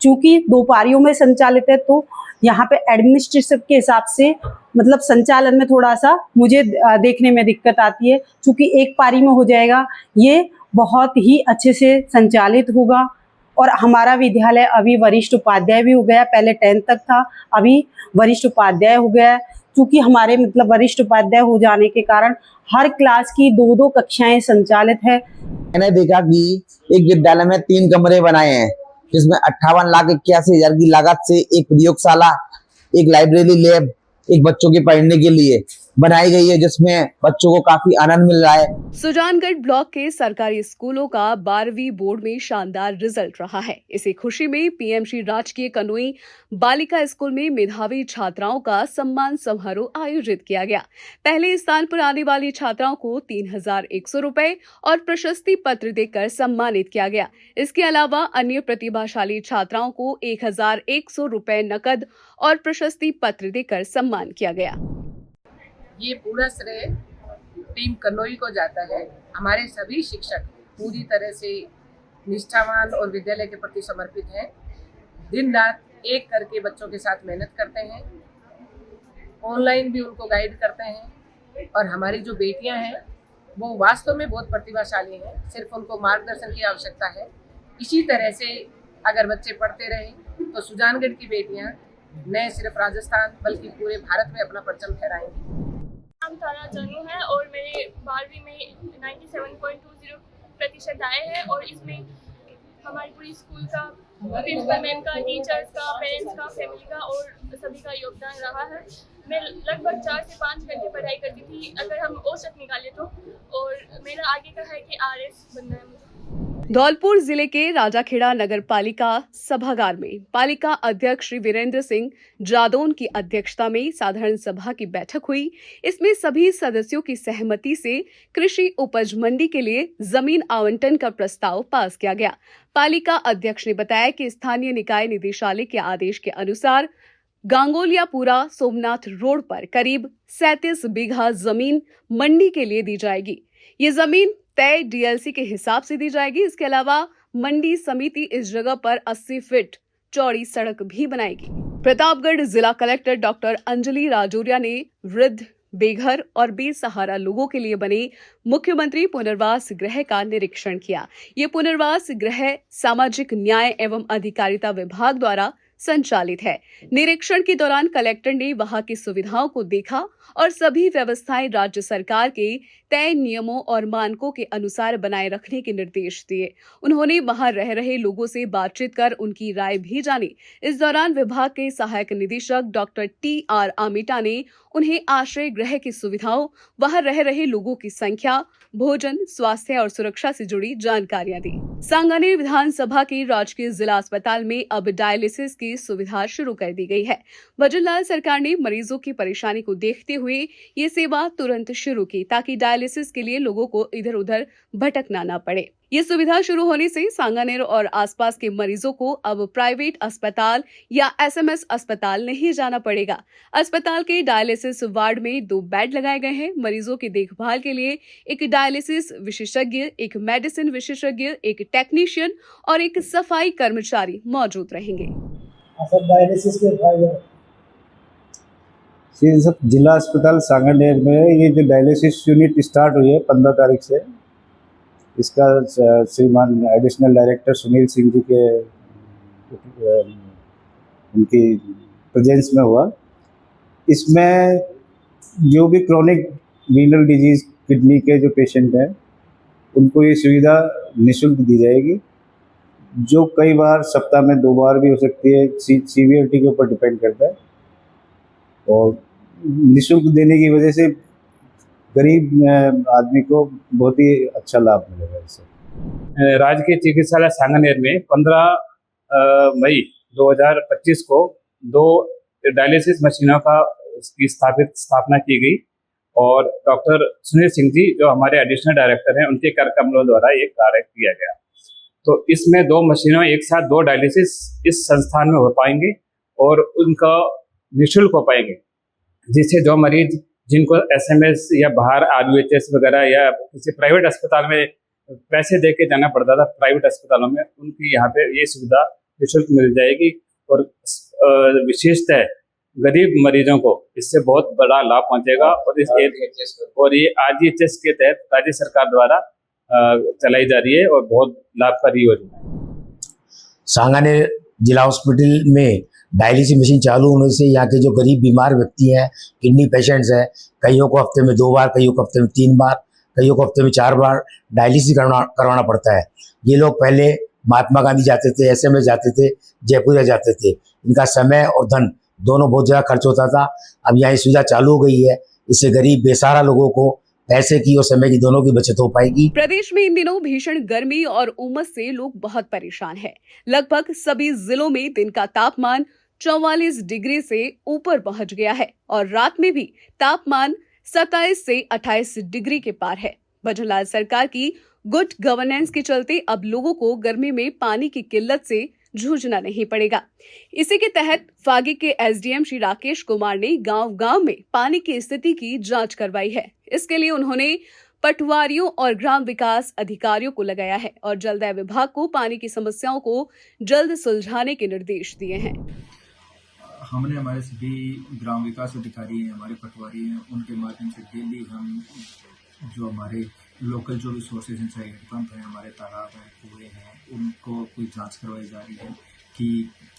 चूँकि 2 पारियों में संचालित है तो यहाँ पे एडमिनिस्ट्रेशन के हिसाब से मतलब संचालन में थोड़ा सा मुझे देखने में दिक्कत आती है। चूँकि 1 पारी में हो जाएगा, ये बहुत ही अच्छे से संचालित होगा। और हमारा विद्यालय अभी वरिष्ठ उपाध्याय भी हो गया, पहले 10th तक था, अभी वरिष्ठ उपाध्याय हो गया। क्योंकि हमारे मतलब वरिष्ठ उपाध्याय हो जाने के कारण हर क्लास की 2-2 कक्षाएं संचालित है। मैंने देखा कि एक विद्यालय में 3 कमरे बनाए हैं, जिसमें 58,81,000 की लागत से एक प्रयोगशाला, एक लाइब्रेरी लैब, एक बच्चों के पढ़ने के लिए बनाई गई है, जिसमें बच्चों को काफी आनंद मिल रहा है। सुजानगढ़ ब्लॉक के सरकारी स्कूलों का 12वीं बोर्ड में शानदार रिजल्ट रहा है। इसी खुशी में पीएम श्री राजकीय कनोई बालिका स्कूल में मेधावी छात्राओं का सम्मान समारोह आयोजित किया गया। पहले स्थान पर आने वाली छात्राओं को 3,100 रुपए और प्रशस्ति पत्र देकर सम्मानित किया गया। इसके अलावा अन्य प्रतिभाशाली छात्राओं को 1,100 रुपए नकद और प्रशस्ति पत्र देकर सम्मान किया गया। ये पूरा श्रेय टीम कनोई को जाता है। हमारे सभी शिक्षक पूरी तरह से निष्ठावान और विद्यालय के प्रति समर्पित हैं। दिन रात एक करके बच्चों के साथ मेहनत करते हैं, ऑनलाइन भी उनको गाइड करते हैं। और हमारी जो बेटियां हैं वो वास्तव में बहुत प्रतिभाशाली हैं, सिर्फ उनको मार्गदर्शन की आवश्यकता है। इसी तरह से अगर बच्चे पढ़ते रहें तो सुजानगढ़ की बेटियां न सिर्फ राजस्थान बल्कि पूरे भारत में अपना परचम फहराएंगी। नाम तारा जानू है और मेरे 12वीं में 97.20% आए हैं। और इसमें हमारी पूरी स्कूल का, प्रिंसिपल मैम का, टीचर्स का, पेरेंट्स का, फैमिली का और सभी का योगदान रहा है। मैं लगभग 4 से 5 घंटे पढ़ाई करती थी अगर हम औसत निकाले तो। और मेरा आगे का है कि RS बनना है मुझे। धौलपुर जिले के राजाखेड़ा नगर पालिका सभागार में पालिका अध्यक्ष श्री वीरेंद्र सिंह जादौन की अध्यक्षता में साधारण सभा की बैठक हुई। इसमें सभी सदस्यों की सहमति से कृषि उपज मंडी के लिए जमीन आवंटन का प्रस्ताव पास किया गया। पालिका अध्यक्ष ने बताया कि स्थानीय निकाय निदेशालय के आदेश के अनुसार गांगोलियापुरा सोमनाथ रोड पर करीब 37 बीघा जमीन मंडी के लिए दी जाएगी। ये जमीन तय डीएलसी के हिसाब से दी जाएगी। इसके अलावा मंडी समिति इस जगह पर 80 फीट चौड़ी सड़क भी बनाएगी। प्रतापगढ़ जिला कलेक्टर डॉक्टर अंजलि राजौरिया ने वृद्ध, बेघर और बेसहारा लोगों के लिए बने मुख्यमंत्री पुनर्वास गृह का निरीक्षण किया। ये पुनर्वास गृह सामाजिक न्याय एवं अधिकारिता विभाग द्वारा संचालित है। निरीक्षण के दौरान कलेक्टर ने वहां की सुविधाओं को देखा और सभी व्यवस्थाएं राज्य सरकार के तय नियमों और मानकों के अनुसार बनाए रखने के निर्देश दिए। उन्होंने वहां रह रहे लोगों से बातचीत कर उनकी राय भी जानी। इस दौरान विभाग के सहायक निदेशक डॉक्टर TR आमिटा ने उन्हें आश्रय गृह की सुविधाओं, वहां रह रहे लोगों की संख्या, भोजन, स्वास्थ्य और सुरक्षा से जुड़ी जानकारियां दी। सांगानेर विधानसभा के राजकीय जिला अस्पताल में अब डायलिसिस की सुविधा शुरू कर दी गई है। वजनलाल सरकार ने मरीजों की परेशानी को देखते हुए ये सेवा तुरंत शुरू की ताकि डायलिसिस के लिए लोगों को इधर उधर भटकना न पड़े। ये सुविधा शुरू होने से सांगानेर और आसपास के मरीजों को अब प्राइवेट अस्पताल या SMS अस्पताल नहीं जाना पड़ेगा। अस्पताल के डायलिसिस वार्ड में 2 बेड लगाए गए हैं। मरीजों की देखभाल के लिए एक डायलिसिस विशेषज्ञ, एक मेडिसिन विशेषज्ञ, एक टेक्नीशियन और एक सफाई कर्मचारी मौजूद रहेंगे। डायलिसिस के फायदे जिला अस्पताल सांगानेर में ये जो डायलिसिस यूनिट स्टार्ट हुई है 15 तारीख से, इसका श्रीमान एडिशनल डायरेक्टर सुनील सिंह जी के उनकी प्रेजेंस में हुआ। इसमें जो भी क्रोनिक रीनल डिजीज किडनी के जो पेशेंट हैं उनको ये सुविधा निःशुल्क दी जाएगी, जो कई बार सप्ताह में 2 बार भी हो सकती है, सीवियरिटी के ऊपर डिपेंड करता है। और निःशुल्क देने की वजह से गरीब आदमी को बहुत ही अच्छा लाभ मिलेगा इससे। राजकीय चिकित्सालय सांगानेर में 15 मई 2025 को 2 डायलिसिस मशीनों की स्थापना की गई और डॉक्टर सुनील सिंह जी जो हमारे एडिशनल डायरेक्टर हैं उनके कार्यक्रमों द्वारा ये कार्य किया गया। तो इसमें 2 मशीनों एक साथ 2 डायलिसिस इस संस्थान में हो पाएंगे और उनका निःशुल्क हो पाएंगे, जिससे जो मरीज जिनको SMS या बाहर RUHS वगैरह या किसी प्राइवेट अस्पताल में पैसे दे के जाना पड़ता था, प्राइवेट अस्पतालों में उनकी यहाँ पे ये सुविधा निःशुल्क मिल जाएगी और विशेषतः गरीब मरीजों को इससे बहुत बड़ा लाभ पहुंचेगा। और ये RGHS के तहत राज्य सरकार द्वारा चलाई जा रही है और बहुत लाभकारी योजना है। सांगानेर जिला हॉस्पिटल में डायलिसिस मशीन चालू होने से यहाँ के जो गरीब बीमार व्यक्ति हैं, किडनी पेशेंट्स हैं, कईयों को हफ्ते में 2 बार, कईयों को हफ्ते में 3 बार, कईयों को हफ्ते में 4 बार डायलिसिस करवाना पड़ता है। ये लोग पहले महात्मा गांधी जाते थे, SMS जाते थे, जयपुर जाते थे, इनका समय और धन दोनों बहुत ज़्यादा खर्च होता था। अब यहाँ ये सुविधा चालू हो गई है, इससे गरीब बेसहारा लोगों को पैसे की और समय की दोनों की बचत हो पाएगी। प्रदेश में इन दिनों भीषण गर्मी और उमस से लोग बहुत परेशान हैं। लगभग सभी जिलों में दिन का तापमान 44 डिग्री से ऊपर पहुंच गया है और रात में भी तापमान 27 से 28 डिग्री के पार है। भजनलाल सरकार की गुड गवर्नेंस के चलते अब लोगों को गर्मी में पानी की किल्लत से जूझना नहीं पड़ेगा। इसी के तहत फागी के SDM श्री राकेश कुमार ने गांव-गांव में पानी की स्थिति की जांच करवाई है। इसके लिए उन्होंने पटवारियों और ग्राम विकास अधिकारियों को लगाया है और जलदाय विभाग को पानी की समस्याओं को जल्द सुलझाने के निर्देश दिए हैं। हमने हमारे सभी ग्राम विकास अधिकारी हैं, हमारे पटवारी हैं, उनके माध्यम से डेली हम जो हमारे लोकल जो रिसोर्सेज हैं, चाहे हैंडपम्प हैं, हमारे तालाब हैं, कुएँ हैं, उनको कोई जांच करवाई जा रही है कि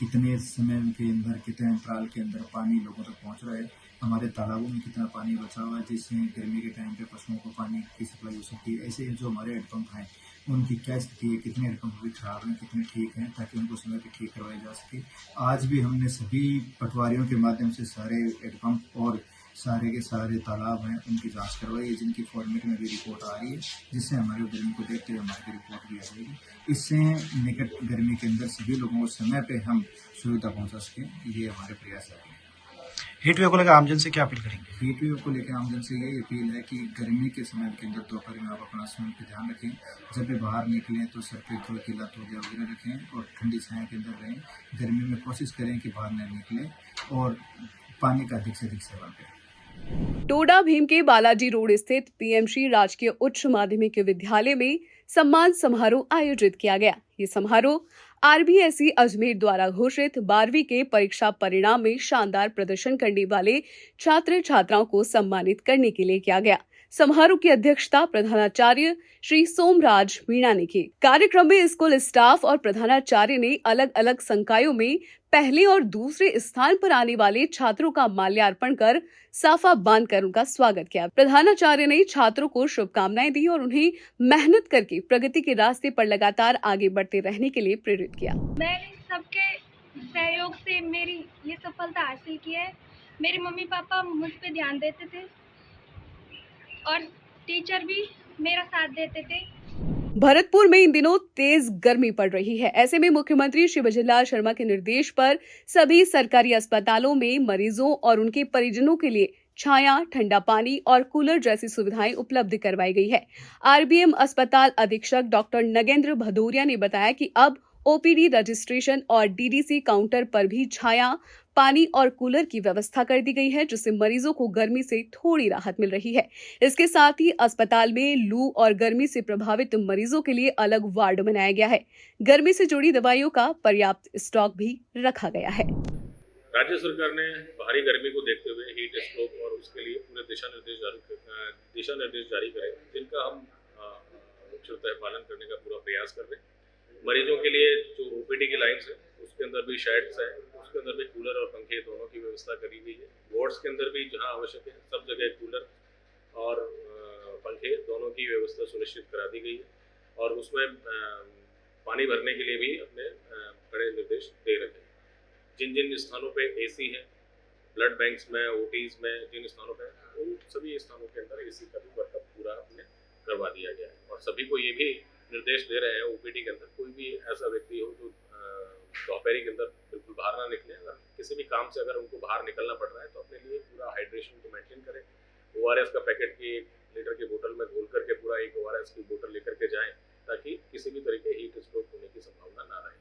कितने समय के अंदर, कितने अंतराल के अंदर पानी लोगों तक पहुंच रहा है, हमारे तालाबों में कितना पानी बचा हुआ है, जिससे गर्मी के टाइम पे पशुओं को पानी की सप्लाई हो सकती है। ऐसे जो हमारे हैंडपम्प हैं उनकी क्या स्थिति है, कितने हैंडपम्प भी खराब हैं, कितने ठीक हैं, ताकि उनको समय पर ठीक करवाई जा सके। आज भी हमने सभी पटवारियों के माध्यम से सारे हैंडपम्प और सारे के सारे तालाब हैं उनकी जांच करवाई है, जिनकी फॉर्मेट में भी रिपोर्ट आ रही है, जिससे हमारे गर्मी को देखते हुए हमारी रिपोर्ट भी आ जाएगी। इससे निकट गर्मी के अंदर सभी लोगों को समय पे हम सुविधा पहुंचा सकें, ये हमारे प्रयास है। हीटवेव को लेकर आमजन से क्या अपील करेंगे? हीटवेव को लेकर आमजन से यही अपील है कि गर्मी के समय के अंदर दोपहर में आप अपना स्वयं पे ध्यान रखें, जब भी बाहर निकलें तो सर पे थोड़ी गिला तौलिया वगैरह रखें और ठंडी छाया के अंदर रहें। गर्मी में कोशिश करें कि बाहर न निकलें और पानी का अधिक से अधिक सेवन करें। टोडा भीम के बालाजी रोड स्थित PMC राजकीय उच्च माध्यमिक विद्यालय में सम्मान समारोह आयोजित किया गया। ये समारोह RBSE अजमेर द्वारा घोषित 12वीं के परीक्षा परिणाम में शानदार प्रदर्शन करने वाले छात्र छात्राओं को सम्मानित करने के लिए किया गया। समारोह की अध्यक्षता प्रधानाचार्य श्री सोमराज मीणा ने की। कार्यक्रम में स्कूल स्टाफ और प्रधानाचार्य ने अलग अलग संकायों में पहले और दूसरे स्थान पर आने वाले छात्रों का माल्यार्पण कर साफा बांधकर उनका स्वागत किया। प्रधानाचार्य ने छात्रों को शुभकामनाएं दी और उन्हें मेहनत करके प्रगति के रास्ते पर लगातार आगे बढ़ते रहने के लिए प्रेरित किया। मैंने सबके सहयोग से मेरी ये सफलता हासिल की है। मेरे मम्मी पापा मुझ पे ध्यान देते थे और टीचर भी मेरा साथ देते थे। भरतपुर में इन दिनों तेज गर्मी पड़ रही है। ऐसे में मुख्यमंत्री श्री भजनलाल शर्मा के निर्देश पर सभी सरकारी अस्पतालों में मरीजों और उनके परिजनों के लिए छाया, ठंडा पानी और कूलर जैसी सुविधाएं उपलब्ध करवाई गई है। RBM अस्पताल अधीक्षक डॉक्टर नगेंद्र भदौरिया ने बताया कि अब OPD रजिस्ट्रेशन और DDC काउंटर पर भी छाया, पानी और कूलर की व्यवस्था कर दी गई है, जिससे मरीजों को गर्मी से थोड़ी राहत मिल रही है। इसके साथ ही अस्पताल में लू और गर्मी से प्रभावित मरीजों के लिए अलग वार्ड बनाया गया है। गर्मी से जुड़ी दवाइयों का पर्याप्त स्टॉक भी रखा गया है। राज्य सरकार ने भारी गर्मी को देखते हुए हीट स्ट्रोक और उसके लिए पूरे दिशा निर्देश जारी करे, जिनका हम मुख्यतः पालन करने का पूरा प्रयास कर रहे हैं। मरीजों के लिए जो OPD की लाइन्स है उसके अंदर भी शेड्स है, उसके अंदर भी कूलर और पंखे दोनों की व्यवस्था करी गई है। वार्ड्स के अंदर भी जहां आवश्यक है सब जगह कूलर और पंखे पंखे दोनों की व्यवस्था सुनिश्चित करा दी गई है और उसमें पानी भरने के लिए भी अपने कड़े निर्देश दे रहे हैं। जिन जिन स्थानों पे एसी है, ब्लड बैंक्स में, ओटीज में, जिन स्थानों पे उन सभी स्थानों के अंदर एसी का भी वर्कअप पूरा हमने करवा दिया गया है और सभी को ये भी निर्देश दे रहे हैं ओपीडी के अंदर कोई भी ऐसा व्यक्ति हो जो दोपहरी के अंदर बिल्कुल बाहर ना निकले। अगर किसी भी काम से अगर उनको बाहर निकलना पड़ रहा है तो अपने लिए पूरा हाइड्रेशन को मेंटेन करें। ORS का पैकेट की 1 लीटर की बोतल में घोल करके पूरा एक ORS की बोतल लेकर के जाएं ताकि किसी भी तरह के हीट स्ट्रोक होने की संभावना ना रहे।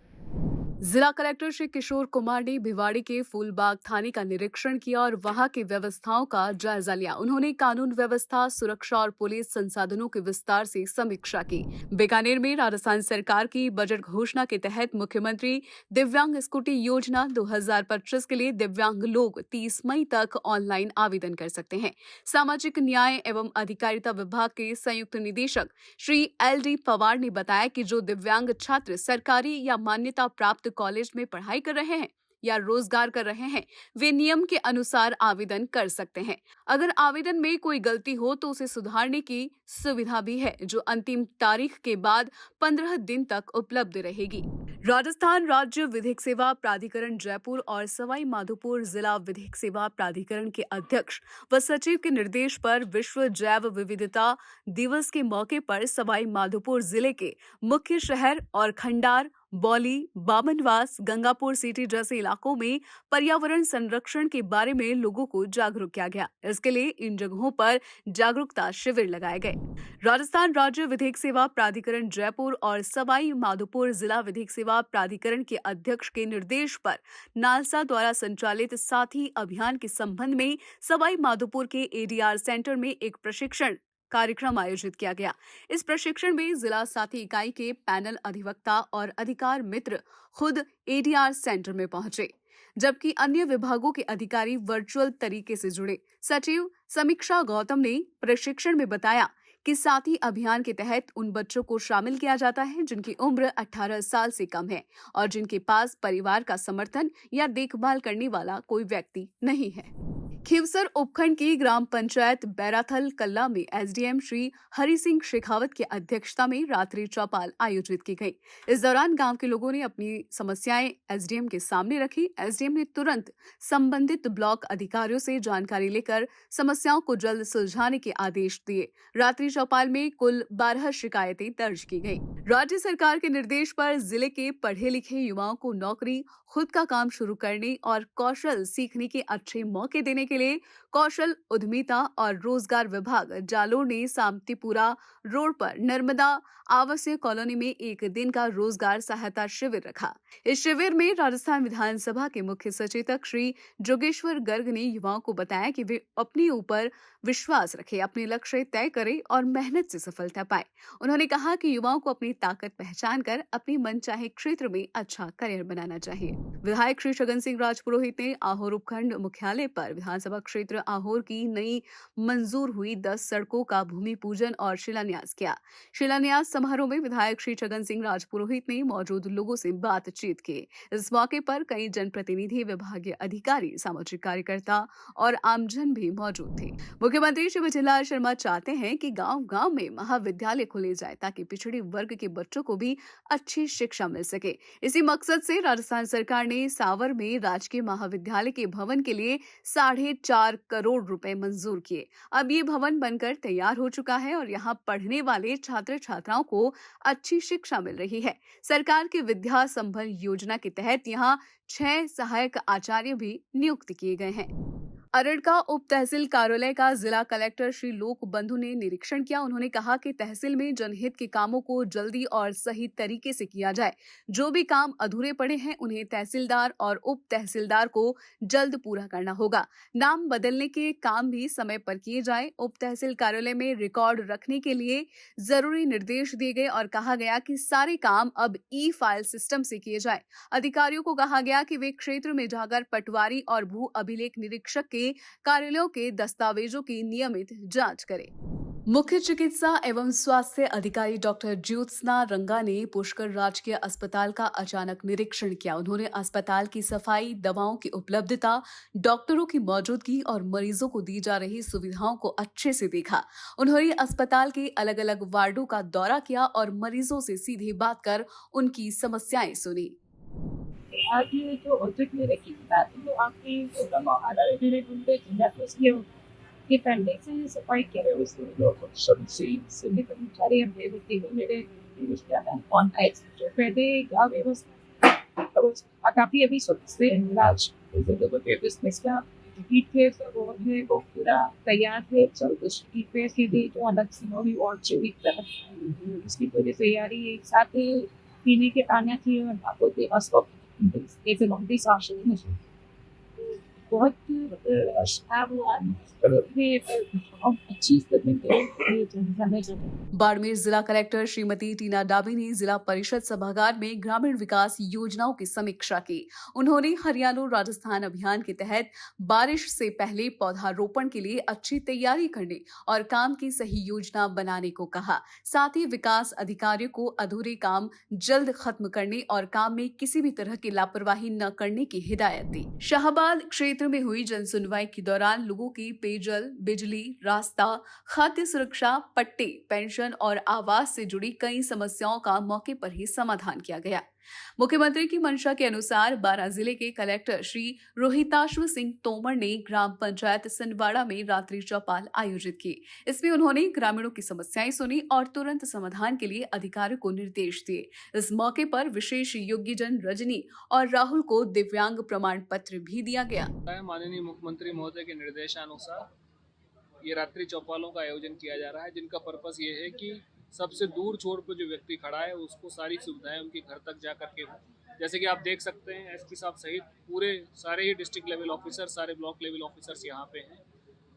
जिला कलेक्टर श्री किशोर कुमार ने भिवाड़ी के फूलबाग थाने का निरीक्षण किया और वहां की व्यवस्थाओं का जायजा लिया। उन्होंने कानून व्यवस्था, सुरक्षा और पुलिस संसाधनों की विस्तार से समीक्षा की। बीकानेर में राजस्थान सरकार की बजट घोषणा के तहत मुख्यमंत्री दिव्यांग स्कूटी योजना 2025 के लिए दिव्यांग लोग 30 मई तक ऑनलाइन आवेदन कर सकते हैं। सामाजिक न्याय एवं अधिकारिता विभाग के संयुक्त निदेशक श्री LD पवार ने बताया कि जो दिव्यांग छात्र सरकारी या मान्यता प्राप्त कॉलेज में पढ़ाई कर रहे हैं या रोजगार कर रहे हैं, वे नियम के अनुसार आवेदन कर सकते हैं। अगर आवेदन में कोई गलती हो तो उसे सुधारने की सुविधा भी है, जो अंतिम तारीख के बाद 15 दिन तक उपलब्ध रहेगी। राजस्थान राज्य विधिक सेवा प्राधिकरण जयपुर और सवाई माधोपुर जिला विधिक सेवा प्राधिकरण के अध्यक्ष व सचिव के निर्देश पर विश्व जैव विविधता दिवस के मौके पर सवाई माधोपुर जिले के मुख्य शहर और खंडार, बौली, बामनवास, गंगापुर सिटी जैसे इलाकों में पर्यावरण संरक्षण के बारे में लोगों को जागरूक किया गया। इसके लिए इन जगहों पर जागरूकता शिविर लगाए गए। राजस्थान राज्य विधिक सेवा प्राधिकरण जयपुर और सवाई माधोपुर जिला विधिक सेवा प्राधिकरण के अध्यक्ष के निर्देश पर नालसा द्वारा संचालित साथी अभियान के संबंध में सवाई माधोपुर के ADR सेंटर में एक प्रशिक्षण कार्यक्रम आयोजित किया गया। इस प्रशिक्षण में जिला साथी इकाई के पैनल अधिवक्ता और अधिकार मित्र खुद ADR सेंटर में पहुंचे, जबकि अन्य विभागों के अधिकारी वर्चुअल तरीके से जुड़े। सचिव समीक्षा गौतम ने प्रशिक्षण में बताया कि साथी अभियान के तहत उन बच्चों को शामिल किया जाता है जिनकी उम्र 18 साल से कम है और जिनके पास परिवार का समर्थन या देखभाल करने वाला कोई व्यक्ति नहीं है। खीवसर उपखंड की ग्राम पंचायत बैराथल कल्ला में SDM श्री हरि सिंह शेखावत की अध्यक्षता में रात्रि चौपाल आयोजित की गई। इस दौरान गांव के लोगों ने अपनी समस्याएं SDM के सामने रखी। SDM ने तुरंत संबंधित ब्लॉक अधिकारियों से जानकारी लेकर समस्याओं को जल्द सुलझाने के आदेश दिए। रात्रि चौपाल में कुल 12 शिकायतें दर्ज की गई। राज्य सरकार के निर्देश पर जिले के पढ़े लिखे युवाओं को नौकरी, खुद का काम शुरू करने और कौशल सीखने के अच्छे मौके देने के लिए कौशल उद्यमिता और रोजगार विभाग जालोर ने सामतीपुरा रोड पर नर्मदा आवासीय कॉलोनी में एक दिन का रोजगार सहायता शिविर रखा। इस शिविर में राजस्थान विधानसभा के मुख्य सचेतक श्री जोगेश्वर गर्ग ने युवाओं को बताया कि वे अपने ऊपर विश्वास रखें, अपने लक्ष्य तय करें और मेहनत से सफलता पाएं। उन्होंने कहा कि युवाओं को अपनी ताकत पहचान कर अपनी मनचाहे क्षेत्र में अच्छा करियर बनाना चाहिए। विधायक श्री छगन सिंह राजपुरोहित ने आहोर उपखंड मुख्यालय पर विधानसभा क्षेत्र आहोर की नई मंजूर हुई 10 सड़कों का भूमि पूजन और शिलान्यास किया। शिलान्यास समारोह में विधायक श्री छगन सिंह राजपुरोहित ने मौजूद लोगों से बातचीत की। इस मौके पर कई जनप्रतिनिधि, विभागीय अधिकारी, सामाजिक कार्यकर्ता और आमजन भी मौजूद थे। मुख्यमंत्री श्री विजयलाल शर्मा चाहते हैं कि गांव-गांव में महाविद्यालय खोले जाए ताकि पिछड़े वर्ग के बच्चों को भी अच्छी शिक्षा मिल सके। इसी मकसद से राजस्थान सरकार ने सावर में राजकीय महाविद्यालय के भवन के लिए 4.5 करोड़ रुपए मंजूर किए। अब ये भवन बनकर तैयार हो चुका है और यहाँ पढ़ने वाले छात्र छात्राओं को अच्छी शिक्षा मिल रही है। सरकार की विद्या संबल योजना के तहत यहाँ 6 सहायक आचार्य भी नियुक्त किए गए हैं। अरड़ का उप तहसील कार्यालय का जिला कलेक्टर श्री लोक बंधु ने निरीक्षण किया। उन्होंने कहा कि तहसील में जनहित के कामों को जल्दी और सही तरीके से किया जाए। जो भी काम अधूरे पड़े हैं उन्हें तहसीलदार और उप तहसीलदार को जल्द पूरा करना होगा। नाम बदलने के काम भी समय पर किए जाए। उप तहसील कार्यालय में रिकॉर्ड रखने के लिए जरूरी निर्देश दिए गए और कहा गया कि सारे काम अब ई-फाइल सिस्टम से किए जाए। अधिकारियों को कहा गया कि वे क्षेत्र में जाकर पटवारी और भू अभिलेख निरीक्षक के कार्यालयों के दस्तावेजों की नियमित जांच करें। मुख्य चिकित्सा एवं स्वास्थ्य अधिकारी डॉक्टर ज्योत्सना रंगा ने पुष्कर राजकीय अस्पताल का अचानक निरीक्षण किया। उन्होंने अस्पताल की सफाई, दवाओं की उपलब्धता, डॉक्टरों की मौजूदगी और मरीजों को दी जा रही सुविधाओं को अच्छे से देखा। उन्होंने अस्पताल के अलग अलग वार्डों का दौरा किया और मरीजों से सीधे बात कर उनकी समस्याएं सुनी। आज जो औद्योगिक मेरे की बात है, तो आपकी कि पहले से सफाई के सभी कर्मचारी हमने होती है मेरे पहले काफी अभी से इलाज बिजनेस का थे वो पूरा तैयार थे पे के लिए जो अलग से होगी और इसकी पूरी तैयारी एक साथ पीने के आना थी और आपको एक लंबी सांस बहुत बाड़मेर जिला कलेक्टर श्रीमती टीना डाबी ने जिला परिषद सभागार में ग्रामीण विकास योजनाओं की समीक्षा की। उन्होंने हरियाणा राजस्थान अभियान के तहत बारिश से पहले पौधारोपण के लिए अच्छी तैयारी करने और काम की सही योजना बनाने को कहा। साथ ही विकास अधिकारियों को अधूरे काम जल्द खत्म करने और काम में किसी भी तरह की लापरवाही न करने की हिदायत दी। शाहबाद क्षेत्र में हुई जनसुनवाई के दौरान लोगों की पेयजल, बिजली, रास्ता, खाद्य सुरक्षा, पट्टे, पेंशन और आवास से जुड़ी कई समस्याओं का मौके पर ही समाधान किया गया। मुख्यमंत्री की मंशा के अनुसार बारां जिले के कलेक्टर श्री रोहिताश्व सिंह तोमर ने ग्राम पंचायत सिंधवाड़ा में रात्रि चौपाल आयोजित की। इसमें उन्होंने ग्रामीणों की समस्याएं सुनी और तुरंत समाधान के लिए अधिकारियों को निर्देश दिए। इस मौके पर विशेष योग्यजन रजनी और राहुल को दिव्यांग प्रमाण पत्र भी दिया गया। माननीय मुख्यमंत्री महोदय के निर्देशानुसार ये रात्रि चौपालों का आयोजन किया जा रहा है, जिनका पर्पस ये है कि सबसे दूर छोर पर जो व्यक्ति खड़ा है उसको सारी सुविधाएं उनके घर तक जा करके हो। जैसे कि आप देख सकते हैं, एसपी साहब सहित पूरे सारे ही डिस्ट्रिक्ट लेवल ऑफिसर, सारे ब्लॉक लेवल ऑफिसर्स यहाँ पे हैं,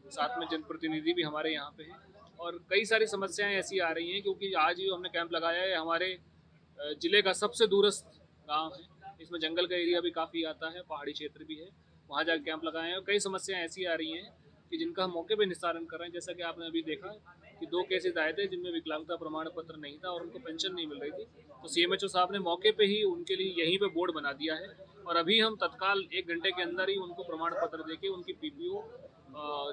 साथ में जनप्रतिनिधि भी हमारे यहाँ पे हैं। और कई सारी समस्याएं ऐसी आ रही हैं, क्योंकि आज ही हमने कैंप लगाया है, हमारे जिले का सबसे दूरस्थ गाँव है, इसमें जंगल का एरिया भी काफ़ी आता है, पहाड़ी क्षेत्र भी है, वहाँ जाकर कैंप लगाए हैं। कई समस्याएँ ऐसी आ रही हैं कि जिनका हम मौके पे निस्तारण कर रहे हैं। जैसा कि आपने अभी देखा कि 2 केसेस आए थे जिनमें विकलांगता प्रमाण पत्र नहीं था और उनको पेंशन नहीं मिल रही थी, तो सीएमएचओ साहब ने मौके पे ही उनके लिए यहीं पे बोर्ड बना दिया है और अभी हम तत्काल 1 घंटे के अंदर ही उनको प्रमाण पत्र देके उनकी पीपीओ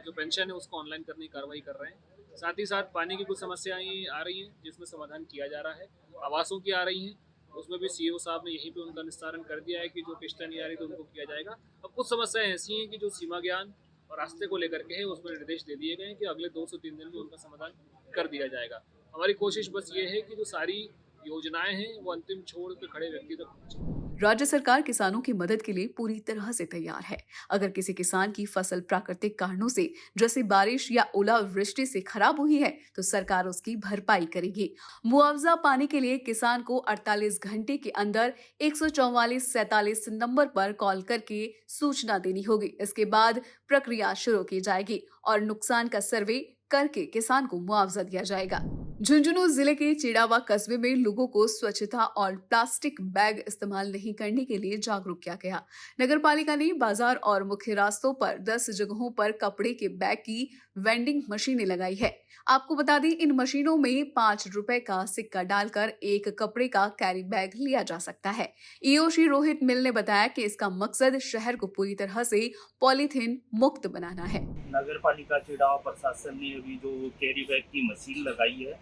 जो पेंशन है उसको ऑनलाइन करने की कार्रवाई कर रहे हैं। साथ ही साथ पानी की कुछ समस्याएं आ रही हैं जिसमें समाधान किया जा रहा है। आवासों की आ रही हैं, उसमें भी सीओ साहब ने यहीं पे उनका निस्तारण कर दिया है कि जो किस्तें नहीं आ रही तो उनको किया जाएगा। अब कुछ समस्याएं ऐसी हैं कि जो सीमा ज्ञान और रास्ते को लेकर के है, उसमें निर्देश दे दिए गए हैं कि अगले 2 से 3 दिन में उनका समाधान कर दिया जाएगा। हमारी कोशिश बस ये है कि जो सारी योजनाएं हैं वो अंतिम छोर पे खड़े व्यक्ति तक पहुंचे। राज्य सरकार किसानों की मदद के लिए पूरी तरह से तैयार है। अगर किसी किसान की फसल प्राकृतिक कारणों से जैसे बारिश या ओलावृष्टि से खराब हुई है तो सरकार उसकी भरपाई करेगी। मुआवजा पाने के लिए किसान को 48 घंटे के अंदर 144-47 नंबर पर कॉल करके सूचना देनी होगी। इसके बाद प्रक्रिया शुरू की जाएगी और नुकसान का सर्वे करके किसान को मुआवजा दिया जाएगा। झुंझुनू जिले के चिड़ावा कस्बे में लोगों को स्वच्छता और प्लास्टिक बैग इस्तेमाल नहीं करने के लिए जागरूक किया गया। नगर पालिका ने बाजार और मुख्य रास्तों पर 10 जगहों पर कपड़े के बैग की वेंडिंग मशीनें लगाई है। आपको बता दें, इन मशीनों में 5 रुपए का सिक्का डालकर एक कपड़े का कैरी बैग लिया जा सकता है। ईओ श्री रोहित मिल ने बताया कि इसका मकसद शहर को पूरी तरह से पॉलीथीन मुक्त बनाना है। नगर पालिका चिड़ावा प्रशासन ने अभी जो कैरी बैग की मशीन लगाई है,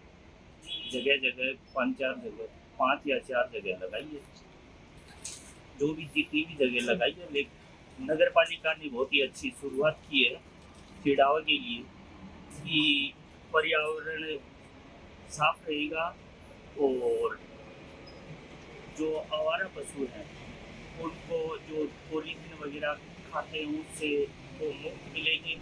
जगह जगह 5 या 4 जगह लगाई है, जो भी जितनी भी जगह लगाई है। लेकिन नगर पालिका ने बहुत ही अच्छी शुरुआत की है चिड़ावा के लिए कि पर्यावरण साफ रहेगा और जो आवारा पशु हैं उनको जो पॉलीथीन वगैरह खाते हैं उससे वो मुक्त मिलेंगे।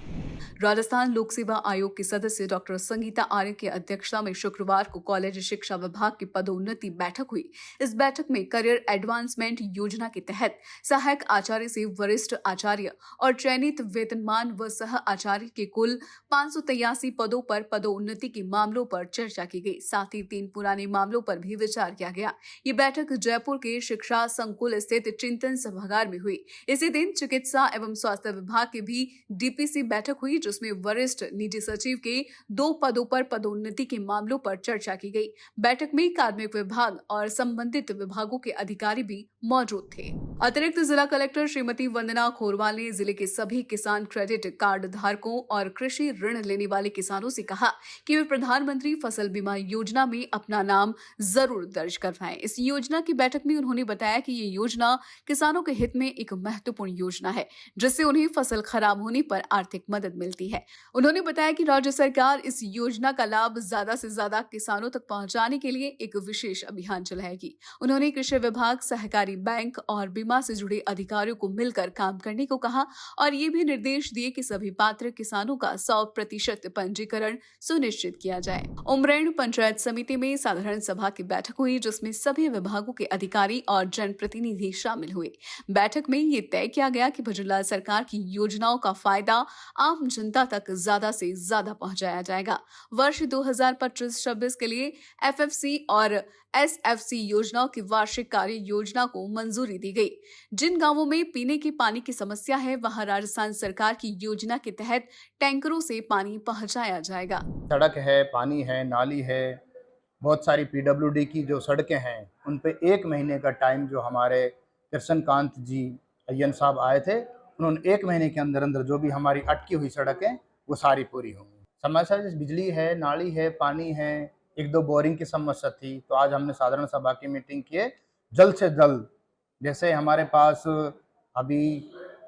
राजस्थान लोक सेवा आयोग के सदस्य डॉक्टर संगीता आर्य की अध्यक्षता में शुक्रवार को कॉलेज शिक्षा विभाग की पदोन्नति बैठक हुई। इस बैठक में करियर एडवांसमेंट योजना के तहत सहायक आचार्य से वरिष्ठ आचार्य और चयनित वेतनमान व सह आचार्य के कुल 583 पदों पर पदोन्नति के मामलों पर चर्चा की गई। साथ ही 3 पुराने मामलों पर भी विचार किया गया। ये बैठक जयपुर के शिक्षा संकुल स्थित चिंतन सभागार में हुई। इसी दिन चिकित्सा एवं स्वास्थ्य विभाग के भी डीपीसी बैठक हुई, जिसमें वरिष्ठ निजी सचिव के 2 पदों पर पदोन्नति के मामलों पर चर्चा की गई। बैठक में कार्मिक विभाग और संबंधित विभागों के अधिकारी भी मौजूद थे। अतिरिक्त जिला कलेक्टर श्रीमती वंदना खोरवाल ने जिले के सभी किसान क्रेडिट कार्ड धारकों और कृषि ऋण लेने वाले किसानों से कहा कि वे प्रधानमंत्री फसल बीमा योजना में अपना नाम जरूर दर्ज करवाएं। इस योजना की बैठक में उन्होंने बताया कि ये योजना किसानों के हित में एक महत्वपूर्ण योजना है, जिससे उन्हें फसल खराब होने पर आर्थिक मदद मिलती है। उन्होंने बताया कि राज्य सरकार इस योजना का लाभ ज्यादा से ज्यादा किसानों तक पहुंचाने के लिए एक विशेष अभियान चलाएगी। उन्होंने कृषि विभाग, सहकारी बैंक और बीमा से जुड़े अधिकारियों को मिलकर काम करने को कहा और ये भी निर्देश दिए कि सभी पात्र किसानों का 100% पंजीकरण सुनिश्चित किया जाए। उमरेण पंचायत समिति में साधारण सभा की बैठक हुई, जिसमें सभी विभागों के अधिकारी और जनप्रतिनिधि शामिल हुए। बैठक में ये तय किया गया कि भजनलाल सरकार की योजनाओं का फायदा आम जनता तक ज्यादा से ज्यादा पहुंचाया जाएगा। वर्ष 2025-26 के लिए एफएफसी और एसएफसी योजनाओं की वार्षिक कार्य योजना को मंजूरी दी गई। जिन गांवों में पीने के पानी की समस्या है, वहां राजस्थान सरकार की योजना के तहत टैंकरों से पानी पहुंचाया जाएगा। सड़क है, पानी है, नाली है, बहुत सारी पीडब्ल्यूडी की जो सड़कें हैं, उन पे 1 महीने का टाइम जो हमारे कृष्णकांत जी अय्यन साहब आए थे, उन्होंने 1 महीने के अंदर अंदर जो भी हमारी अटकी हुई सड़कें वो सारी पूरी होंगी। समस्या जैसे बिजली है, नाली है, पानी है, 1-2 बोरिंग की समस्या थी, तो आज हमने साधारण सभा की मीटिंग किए जल्द से जल्द। जैसे हमारे पास अभी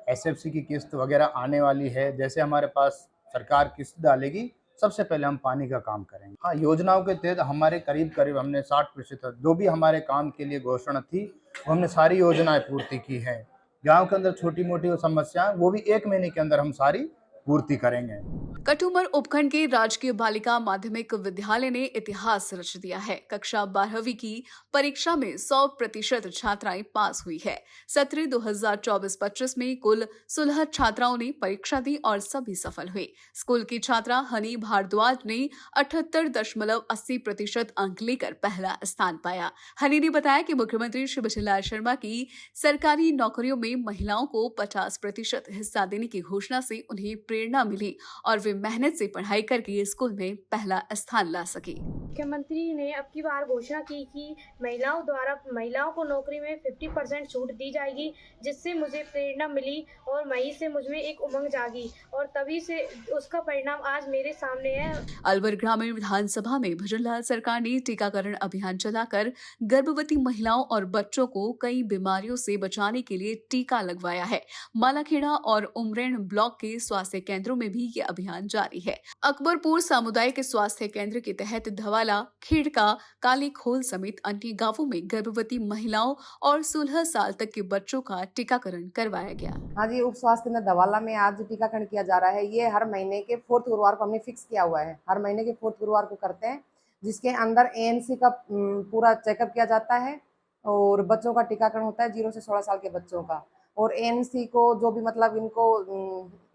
एसएफसी की किस्त वगैरह आने वाली है, जैसे हमारे पास सरकार किस्त डालेगी, सबसे पहले हम पानी का काम करेंगे। हाँ, योजनाओं के तहत हमारे करीब हमने 60% जो भी हमारे काम के लिए घोषणा थी वो हमने सारी योजनाएं पूर्ति की हैं। गांव के अंदर छोटी मोटी समस्या वो भी 1 महीने के अंदर हम सारी पूर्ति करेंगे। कटुमर उपखंड के राजकीय बालिका माध्यमिक विद्यालय ने इतिहास रच दिया है। कक्षा 12वीं की परीक्षा में 100% छात्राएं पास हुई है। सत्र 2024-25 में कुल 16 छात्राओं ने परीक्षा दी और सभी सफल हुए। स्कूल की छात्रा हनी भारद्वाज ने 78.80% अंक लेकर पहला स्थान पाया। हनी ने बताया कि मुख्यमंत्री श्री भजनलाल शर्मा की सरकारी नौकरियों में महिलाओं को 50% हिस्सा देने की घोषणा से उन्हें प्रेरणा मिली और वे मेहनत से पढ़ाई करके स्कूल में पहला स्थान ला सके। मुख्यमंत्री ने अब की बार घोषणा की कि महिलाओं को नौकरी में 50% छूट दी जाएगी, जिससे मुझे प्रेरणा मिली और मई से मुझमें एक उमंग जागी और तभी से उसका परिणाम आज मेरे सामने है। अलवर ग्रामीण विधानसभा में भजनलाल सरकार ने टीकाकरण अभियान चलाकर गर्भवती महिलाओं और बच्चों को कई बीमारियों से बचाने के लिए टीका लगवाया है। मालाखेड़ा और उमरेण ब्लॉक के स्वास्थ्य केंद्रों में भी ये अभियान जारी है। अकबरपुर सामुदायिक स्वास्थ्य केंद्र के तहत धवाला, खेड़का, काली खोल समेत अन्य गांवों में गर्भवती महिलाओं और 16 साल तक के बच्चों का टीकाकरण करवाया गया। हाँ जी, उप स्वास्थ्य केंद्र धवाला में आज टीकाकरण किया जा रहा है। ये हर महीने के 4th गुरुवार को हमने फिक्स किया हुआ है। हर महीने के 4th गुरुवार को करते हैं, जिसके अंदर ANC का पूरा चेकअप किया जाता है और बच्चों का टीकाकरण होता है 0 से 16 साल के बच्चों का। और ANC को जो भी मतलब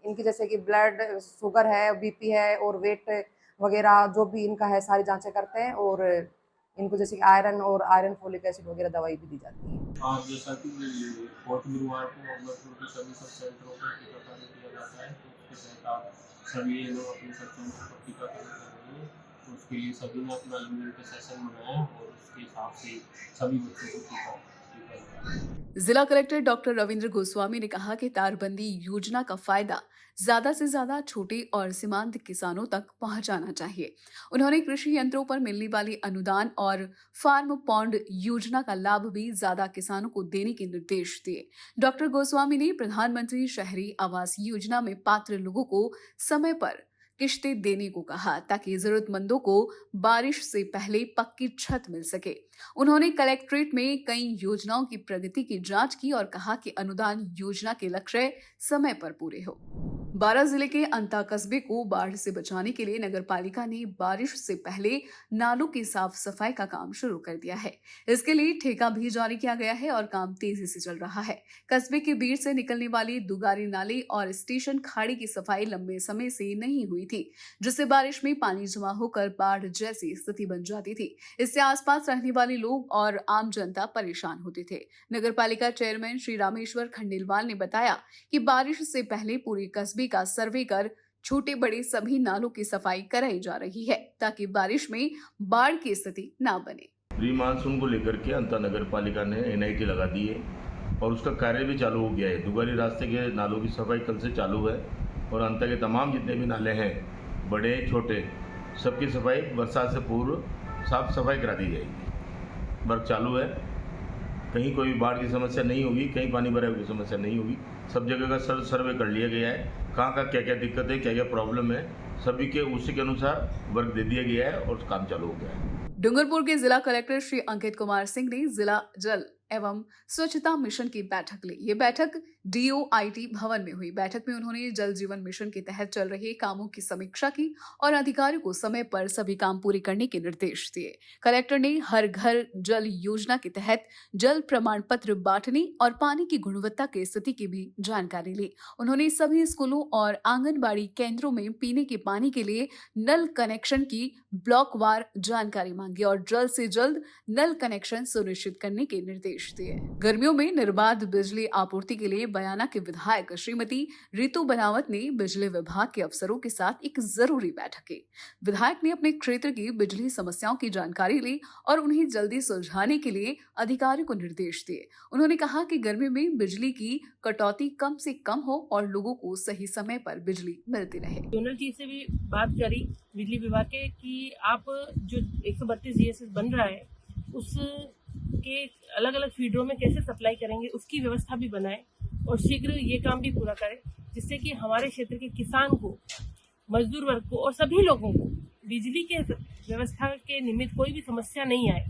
इनकी जैसे कि ब्लड शुगर है, BP है और वेट वगैरह जो भी इनका है सारी जांचें करते हैं और इनको जैसे कि आयरन और आयरन फोलिक एसिड वगैरह दवाई भी दी जाती है। आज जैसा कि 4th गुरुवार को अकबरपुर के सभी सब सेंटरों पर टीकाकरण किया जाता है, तो उसके तहत आप सभी लोग अपने सब सेंटर पर टीकाकरण कर रहे हैं। तो उसके लिए सभी ने अपना इम्यूनिटी सेशन बनाया और उसके हिसाब से सभी बच्चों को टीका। जिला कलेक्टर डॉक्टर रविंद्र गोस्वामी ने कहा कि तारबंदी योजना का फायदा ज्यादा से ज्यादा छोटे और सीमांत किसानों तक पहुंचाना चाहिए। उन्होंने कृषि यंत्रों पर मिलने वाली अनुदान और फार्म पॉन्ड योजना का लाभ भी ज्यादा किसानों को देने के निर्देश दिए। डॉक्टर गोस्वामी ने प्रधानमंत्री शहरी आवास योजना में पात्र लोगों को समय पर किश्तें देने को कहा, ताकि जरूरतमंदों को बारिश से पहले पक्की छत मिल सके। उन्होंने कलेक्ट्रेट में कई योजनाओं की प्रगति की जांच की और कहा कि अनुदान योजना के लक्ष्य समय पर पूरे हो। बारां जिले के अंता कस्बे को बाढ़ से बचाने के लिए नगर पालिका ने बारिश से पहले नालों की साफ सफाई का काम शुरू कर दिया है। इसके लिए ठेका भी जारी किया गया है और काम तेजी से चल रहा है। कस्बे के बीच से निकलने वाली दुगारी नाले और स्टेशन खाड़ी की सफाई लंबे समय से नहीं हुई थी, जिससे बारिश में पानी जमा होकर बाढ़ जैसी स्थिति बन जाती थी। इससे आसपास रहने वाले लोग और आम जनता परेशान होते थे। नगर पालिका चेयरमैन श्री रामेश्वर खंडेलवाल ने बताया कि बारिश से पहले पूरे कस्बे का सर्वे कर छोटे बड़े सभी नालों की सफाई कराई जा रही है, ताकि बारिश में बाढ़ की स्थिति न बने। प्री मानसून को लेकर के अंता नगर पालिका ने NIT लगा दी है और उसका कार्य भी चालू हो गया है। दुगारी रास्ते के नालों की सफाई कल से चालू है और अंता के तमाम जितने भी नाले हैं, बड़े छोटे, सबकी सफाई बरसात से पूर्व साफ सफाई करा दी जाएगी। वर्क चालू है। कहीं कोई बाढ़ की समस्या नहीं होगी, कहीं पानी भराव की समस्या नहीं होगी। सब जगह का सर्वे कर लिया गया है, कहाँ का क्या क्या दिक्कत है, क्या क्या प्रॉब्लम है, सभी के उसी के अनुसार वर्क दे दिया गया है और काम चालू हो गया है। डूंगरपुर के जिला कलेक्टर श्री अंकित कुमार सिंह ने जिला जल एवं स्वच्छता मिशन की बैठक ली। ये बैठक DOIT भवन में हुई। बैठक में उन्होंने जल जीवन मिशन के तहत चल रहे कामों की समीक्षा की और अधिकारियों को समय पर सभी काम पूरे करने के निर्देश दिए। कलेक्टर ने हर घर जल योजना के तहत जल प्रमाण पत्र बांटने और पानी की गुणवत्ता की स्थिति की भी जानकारी ली। उन्होंने सभी स्कूलों और आंगनबाड़ी केंद्रों में पीने के पानी के लिए नल कनेक्शन की ब्लॉकवार जानकारी मांगी और जल्द से जल्द नल कनेक्शन सुनिश्चित करने के निर्देश दिए। गर्मियों में निर्बाध बिजली आपूर्ति के लिए बयाना के विधायक श्रीमती रितु बनावत ने बिजली विभाग के अफसरों के साथ एक जरूरी बैठक की। विधायक ने अपने क्षेत्र की बिजली समस्याओं की जानकारी ली और उन्हें जल्दी सुलझाने के लिए अधिकारियों को निर्देश दिए। उन्होंने कहा कि गर्मी में बिजली की कटौती कम से कम हो और लोगों को सही समय पर बिजली मिलती रहे। जोनल चीफ से भी बात करी बिजली विभाग के कि आप जो 132 GSS बन रहा है उसके अलग अलग फीडरों में कैसे सप्लाई करेंगे, उसकी व्यवस्था भी बनाएं और शीघ्र ये काम भी पूरा करें, जिससे कि हमारे क्षेत्र के किसान को, मजदूर वर्ग को और सभी लोगों को बिजली के व्यवस्था के निमित्त कोई भी समस्या नहीं आए।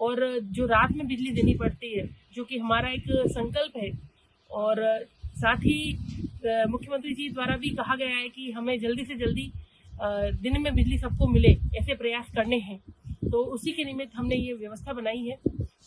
और जो रात में बिजली देनी पड़ती है, जो कि हमारा एक संकल्प है, और साथ ही मुख्यमंत्री जी द्वारा भी कहा गया है कि हमें जल्दी से जल्दी दिन में बिजली सबको मिले, ऐसे प्रयास करने हैं। तो उसी के निमित्त हमने ये व्यवस्था बनाई है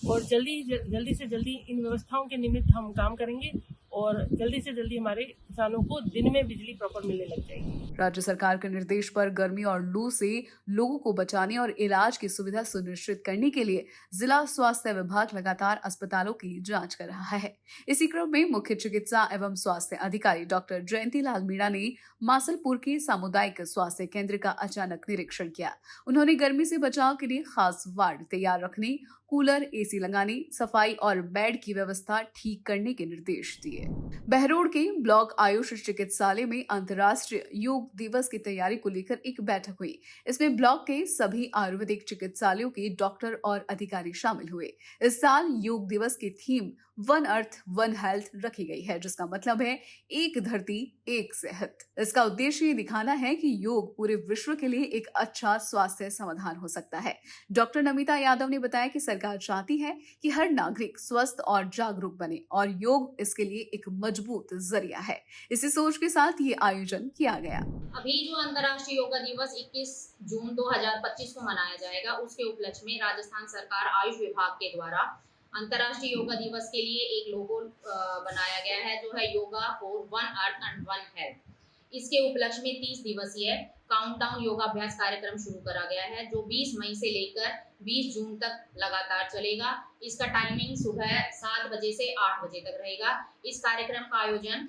और जल्दी से जल्दी इन व्यवस्थाओं के निमित्त हम काम करेंगे और जल्दी से जल्दी हमारे किसानों को दिन में बिजली प्रॉपर मिलने लग जाएगी। राज्य सरकार के निर्देश पर गर्मी और लू से लोगों को बचाने और इलाज की सुविधा सुनिश्चित करने के लिए जिला स्वास्थ्य विभाग लगातार अस्पतालों की जांच कर रहा है। इसी क्रम में मुख्य चिकित्सा एवं स्वास्थ्य अधिकारी डॉक्टर जयंती लाल मीणा ने मासलपुर के सामुदायिक स्वास्थ्य केंद्र का अचानक निरीक्षण किया। उन्होंने गर्मी से बचाव के लिए खास वार्ड तैयार रखने, कूलर, AC लगाने, सफाई और बेड की व्यवस्था ठीक करने के निर्देश दिए। बहरोड के ब्लॉक आयुष चिकित्सालय में अंतर्राष्ट्रीय योग दिवस की तैयारी को लेकर एक बैठक हुई। इसमें ब्लॉक के सभी आयुर्वेदिक चिकित्सालयों के डॉक्टर और अधिकारी शामिल हुए। इस साल योग दिवस की theme one earth one health रखी गई है, जिसका मतलब है एक धरती एक सेहत। इसका उद्देश्य ये दिखाना है कि योग पूरे विश्व के लिए एक अच्छा स्वास्थ्य समाधान हो सकता है। डॉक्टर नमिता यादव ने बताया कि सरकार चाहती है कि हर नागरिक स्वस्थ और जागरूक बने और योग इसके लिए एक मजबूत जरिया है। इसी सोच के साथ ये आयोजन किया गया। अभी जो अंतर्राष्ट्रीय योगा दिवस 21 जून 2025 को मनाया जाएगा, उसके उपलक्ष्य में राजस्थान सरकार आयुष विभाग के द्वारा अंतर्राष्ट्रीय योगा दिवस के लिए एक लोगो बनाया गया है, जो है yoga for one earth and one health. इसके उपलक्ष्य में 30 दिवसीय काउंटडाउन योगाभ्यास कार्यक्रम शुरू करा गया है, जो 20 मई से लेकर 20 जून तक लगातार चलेगा। इसका टाइमिंग सुबह 7 बजे से 8 बजे तक रहेगा। इस कार्यक्रम का आयोजन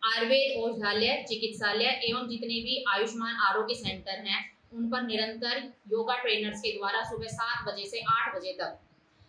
आयुर्वेद औषधालय, चिकित्सालय एवं जितने भी आयुष्मान आरोग्य सेंटर हैं उन पर निरंतर योगा ट्रेनर्स के द्वारा सुबह 7 बजे से 8 बजे तक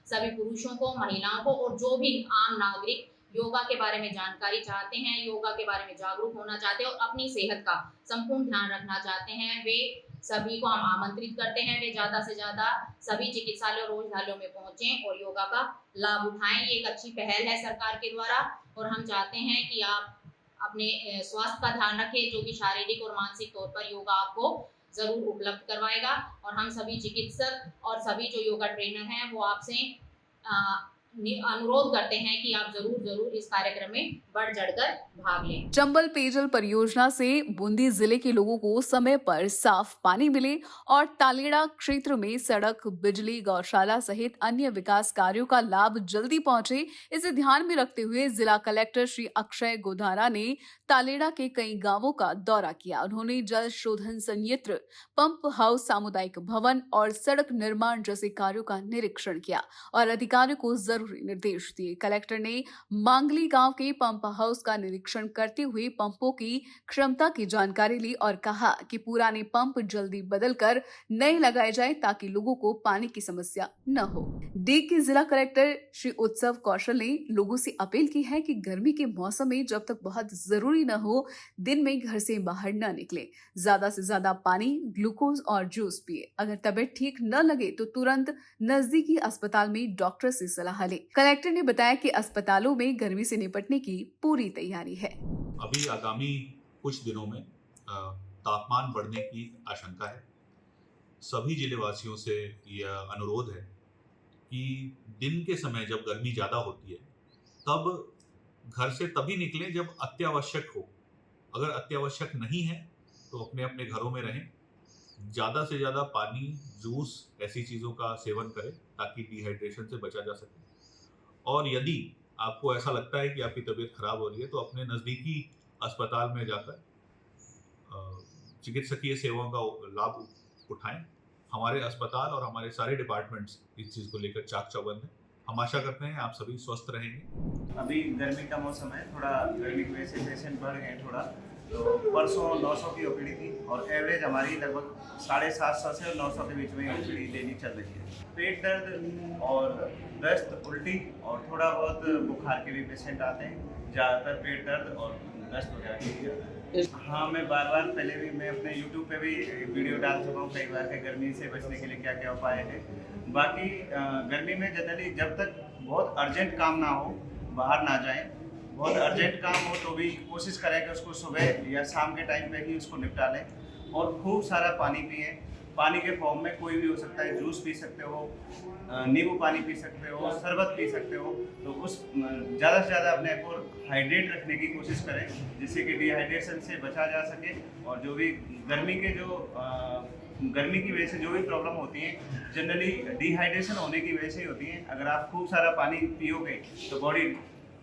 सभी पुरुषों को, महिलाओं को और जो भी आम नागरिक योगा के बारे में जानकारी चाहते हैं, योगा के बारे में जागरूक होना चाहते हैं और अपनी सेहत का संपूर्ण ध्यान रखना चाहते हैं, वे सभी को हम आमंत्रित करते हैं वे ज़्यादा से ज़्यादा सभी चिकित्सालयों और औषधालयों में पहुँचें और योगा का लाभ उठाएं। ये एक अच्छी पहल है सरकार के द्वारा और हम चाहते हैं कि आप अपने स्वास्थ्य का ध्यान रखें, जो कि शारीरिक और मानसिक तौर पर योगा आपको ज़रूर उपलब्ध करवाएगा। और हम सभी चिकित्सक और सभी जो योगा ट्रेनर हैं वो आपसे अनुरोध करते हैं कि आप जरूर इस कार्यक्रम में बढ़ चढ़कर भाग लें। चंबल पेयजल परियोजना से बूंदी जिले के लोगों को समय पर साफ पानी मिले और तालेड़ा क्षेत्र में सड़क, बिजली, गौशाला सहित अन्य विकास कार्यों का लाभ जल्दी पहुंचे, इसे ध्यान में रखते हुए जिला कलेक्टर श्री अक्षय गोधारा ने तालेड़ा के कई गांवों का दौरा किया। उन्होंने जल शोधन संयंत्र, पंप हाउस, सामुदायिक भवन और सड़क निर्माण जैसे कार्यों का निरीक्षण किया और अधिकारियों को जरूरी निर्देश दिए। कलेक्टर ने मांगली गांव के पंप हाउस का निरीक्षण करते हुए पंपों की क्षमता की जानकारी ली और कहा कि पुराने पंप जल्दी बदलकर नए लगाए जाए ताकि लोगों को पानी की समस्या न हो। डी के जिला कलेक्टर श्री उत्सव कौशल ने लोगों से अपील की है कि गर्मी के मौसम में जब तक बहुत जरूरी न हो, दिन में घर से बाहर न निकले। ज्यादा से ज्यादा पानी, ग्लूकोज और जूस पिए। अगर तबीयत ठीक न लगे तो तुरंत नजदीकी अस्पताल में डॉक्टर से सलाह लें। कलेक्टर ने बताया कि अस्पतालों में गर्मी से निपटने की पूरी तैयारी है। अभी आगामी कुछ दिनों में तापमान बढ़ने की आशंका है। सभी जिलेवासियों से यह अनुरोध है कि दिन के समय जब गर्मी ज़्यादा होती है तब घर से तभी निकलें जब अत्यावश्यक हो। अगर अत्यावश्यक नहीं है तो अपने अपने घरों में रहें। ज़्यादा से ज़्यादा पानी, जूस ऐसी चीज़ों का सेवन करें ताकि डिहाइड्रेशन से बचा जा सके। और यदि आपको ऐसा लगता है कि आपकी तबीयत खराब हो रही है तो अपने नज़दीकी अस्पताल में जाकर चिकित्सकीय सेवाओं का लाभ उठाएं। हमारे अस्पताल और हमारे सारे डिपार्टमेंट्स इस चीज़ को लेकर चाक चौबंद हैं। हम आशा करते हैं आप सभी स्वस्थ रहेंगे। अभी गर्मी का मौसम है, थोड़ा गर्मी की वजह से पेशेंट बढ़ गए थोड़ा। तो परसों 900 की ओपीडी थी और एवरेज हमारी लगभग 750 से 900 के बीच में ओपीडी डेली चल रही है। पेट दर्द और दस्त, उल्टी और थोड़ा बहुत बुखार के भी पेशेंट आते हैं। ज़्यादातर पेट दर्द और दस्त वगैरह के लिए आता है। हाँ, मैं बार पहले भी मैं अपने YouTube पे भी वीडियो डाल चुका हूँ कई बार के गर्मी से बचने के लिए क्या क्या उपाय है। बाकी गर्मी में जनरली जब तक बहुत अर्जेंट काम ना हो बाहर ना जाएं। बहुत अर्जेंट काम हो तो भी कोशिश करें कि उसको सुबह या शाम के टाइम पे ही उसको निपटा लें और खूब सारा पानी पिएं। पानी के फॉर्म में कोई भी हो सकता है, जूस पी सकते हो, नींबू पानी पी सकते हो, शरबत पी सकते हो। तो उस ज़्यादा से ज़्यादा अपने को हाइड्रेट रखने की कोशिश करें जिससे कि डिहाइड्रेशन से बचा जा सके। और जो भी गर्मी की वजह से जो भी प्रॉब्लम होती है जनरली डिहाइड्रेशन होने की वजह से ही होती है। अगर आप खूब सारा पानी पियोगे तो बॉडी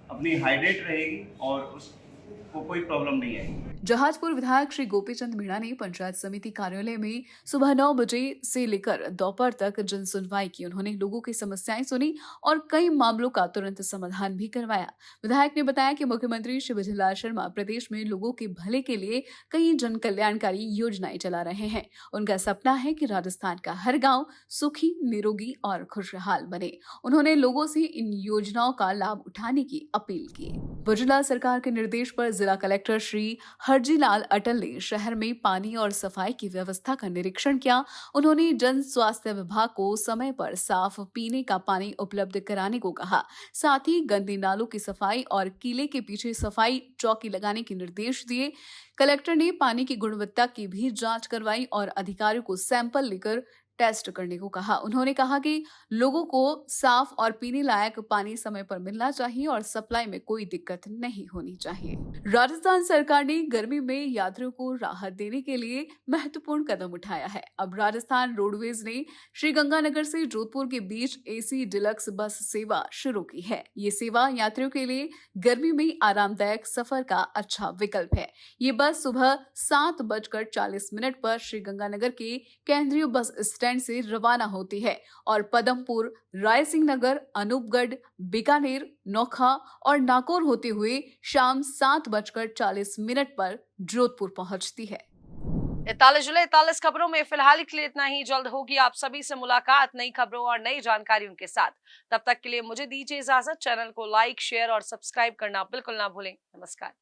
अपनी हाइड्रेट रहेगी और उसको कोई प्रॉब्लम नहीं आएगी। जहाजपुर विधायक श्री गोपीचंद मीणा ने पंचायत समिति कार्यालय में सुबह 9 बजे से लेकर दोपहर तक जन सुनवाई की। उन्होंने लोगों की समस्याएं सुनी और कई मामलों का तुरंत समाधान भी करवाया। विधायक ने बताया कि मुख्यमंत्री श्री विजयलाल शर्मा प्रदेश में लोगों के भले के लिए कई जन कल्याणकारी योजनाएं चला रहे हैं। उनका सपना है कि राजस्थान का हर गाँव सुखी, निरोगी और खुशहाल बने। उन्होंने लोगों से इन योजनाओं का लाभ उठाने की अपील की। जिला सरकार के निर्देश पर जिला कलेक्टर श्री हरजीलाल अटल ने शहर में पानी और सफाई की व्यवस्था का निरीक्षण किया। उन्होंने जन स्वास्थ्य विभाग को समय पर साफ पीने का पानी उपलब्ध कराने को कहा। साथ ही गंदे नालों की सफाई और किले के पीछे सफाई चौकी लगाने के निर्देश दिए। कलेक्टर ने पानी की गुणवत्ता की भी जांच करवाई और अधिकारियों को सैंपल लेकर टेस्ट करने को कहा। उन्होंने कहा कि लोगों को साफ और पीने लायक पानी समय पर मिलना चाहिए और सप्लाई में कोई दिक्कत नहीं होनी चाहिए। राजस्थान सरकार ने गर्मी में यात्रियों को राहत देने के लिए महत्वपूर्ण कदम उठाया है। अब राजस्थान रोडवेज ने श्रीगंगानगर से जोधपुर के बीच AC डिलक्स बस सेवा शुरू की है। ये सेवा यात्रियों के लिए गर्मी में आरामदायक सफर का अच्छा विकल्प है। ये बस सुबह 7:40 पर श्रीगंगानगर के केंद्रीय बस स्टैंड से रवाना होती है और पदमपुर, रायसिंह नगर, अनूपगढ़, बीकानेर, नोखा और नागौर होते हुए शाम 7:40 पर जोधपुर पहुंचती है। 41 जुलाई 41 खबरों में फिलहाल के लिए इतना ही। जल्द होगी आप सभी से मुलाकात नई खबरों और नई जानकारियों के साथ। तब तक के लिए मुझे दीजिए इजाजत। चैनल को लाइक, शेयर और सब्सक्राइब करना बिल्कुल ना भूलें। नमस्कार।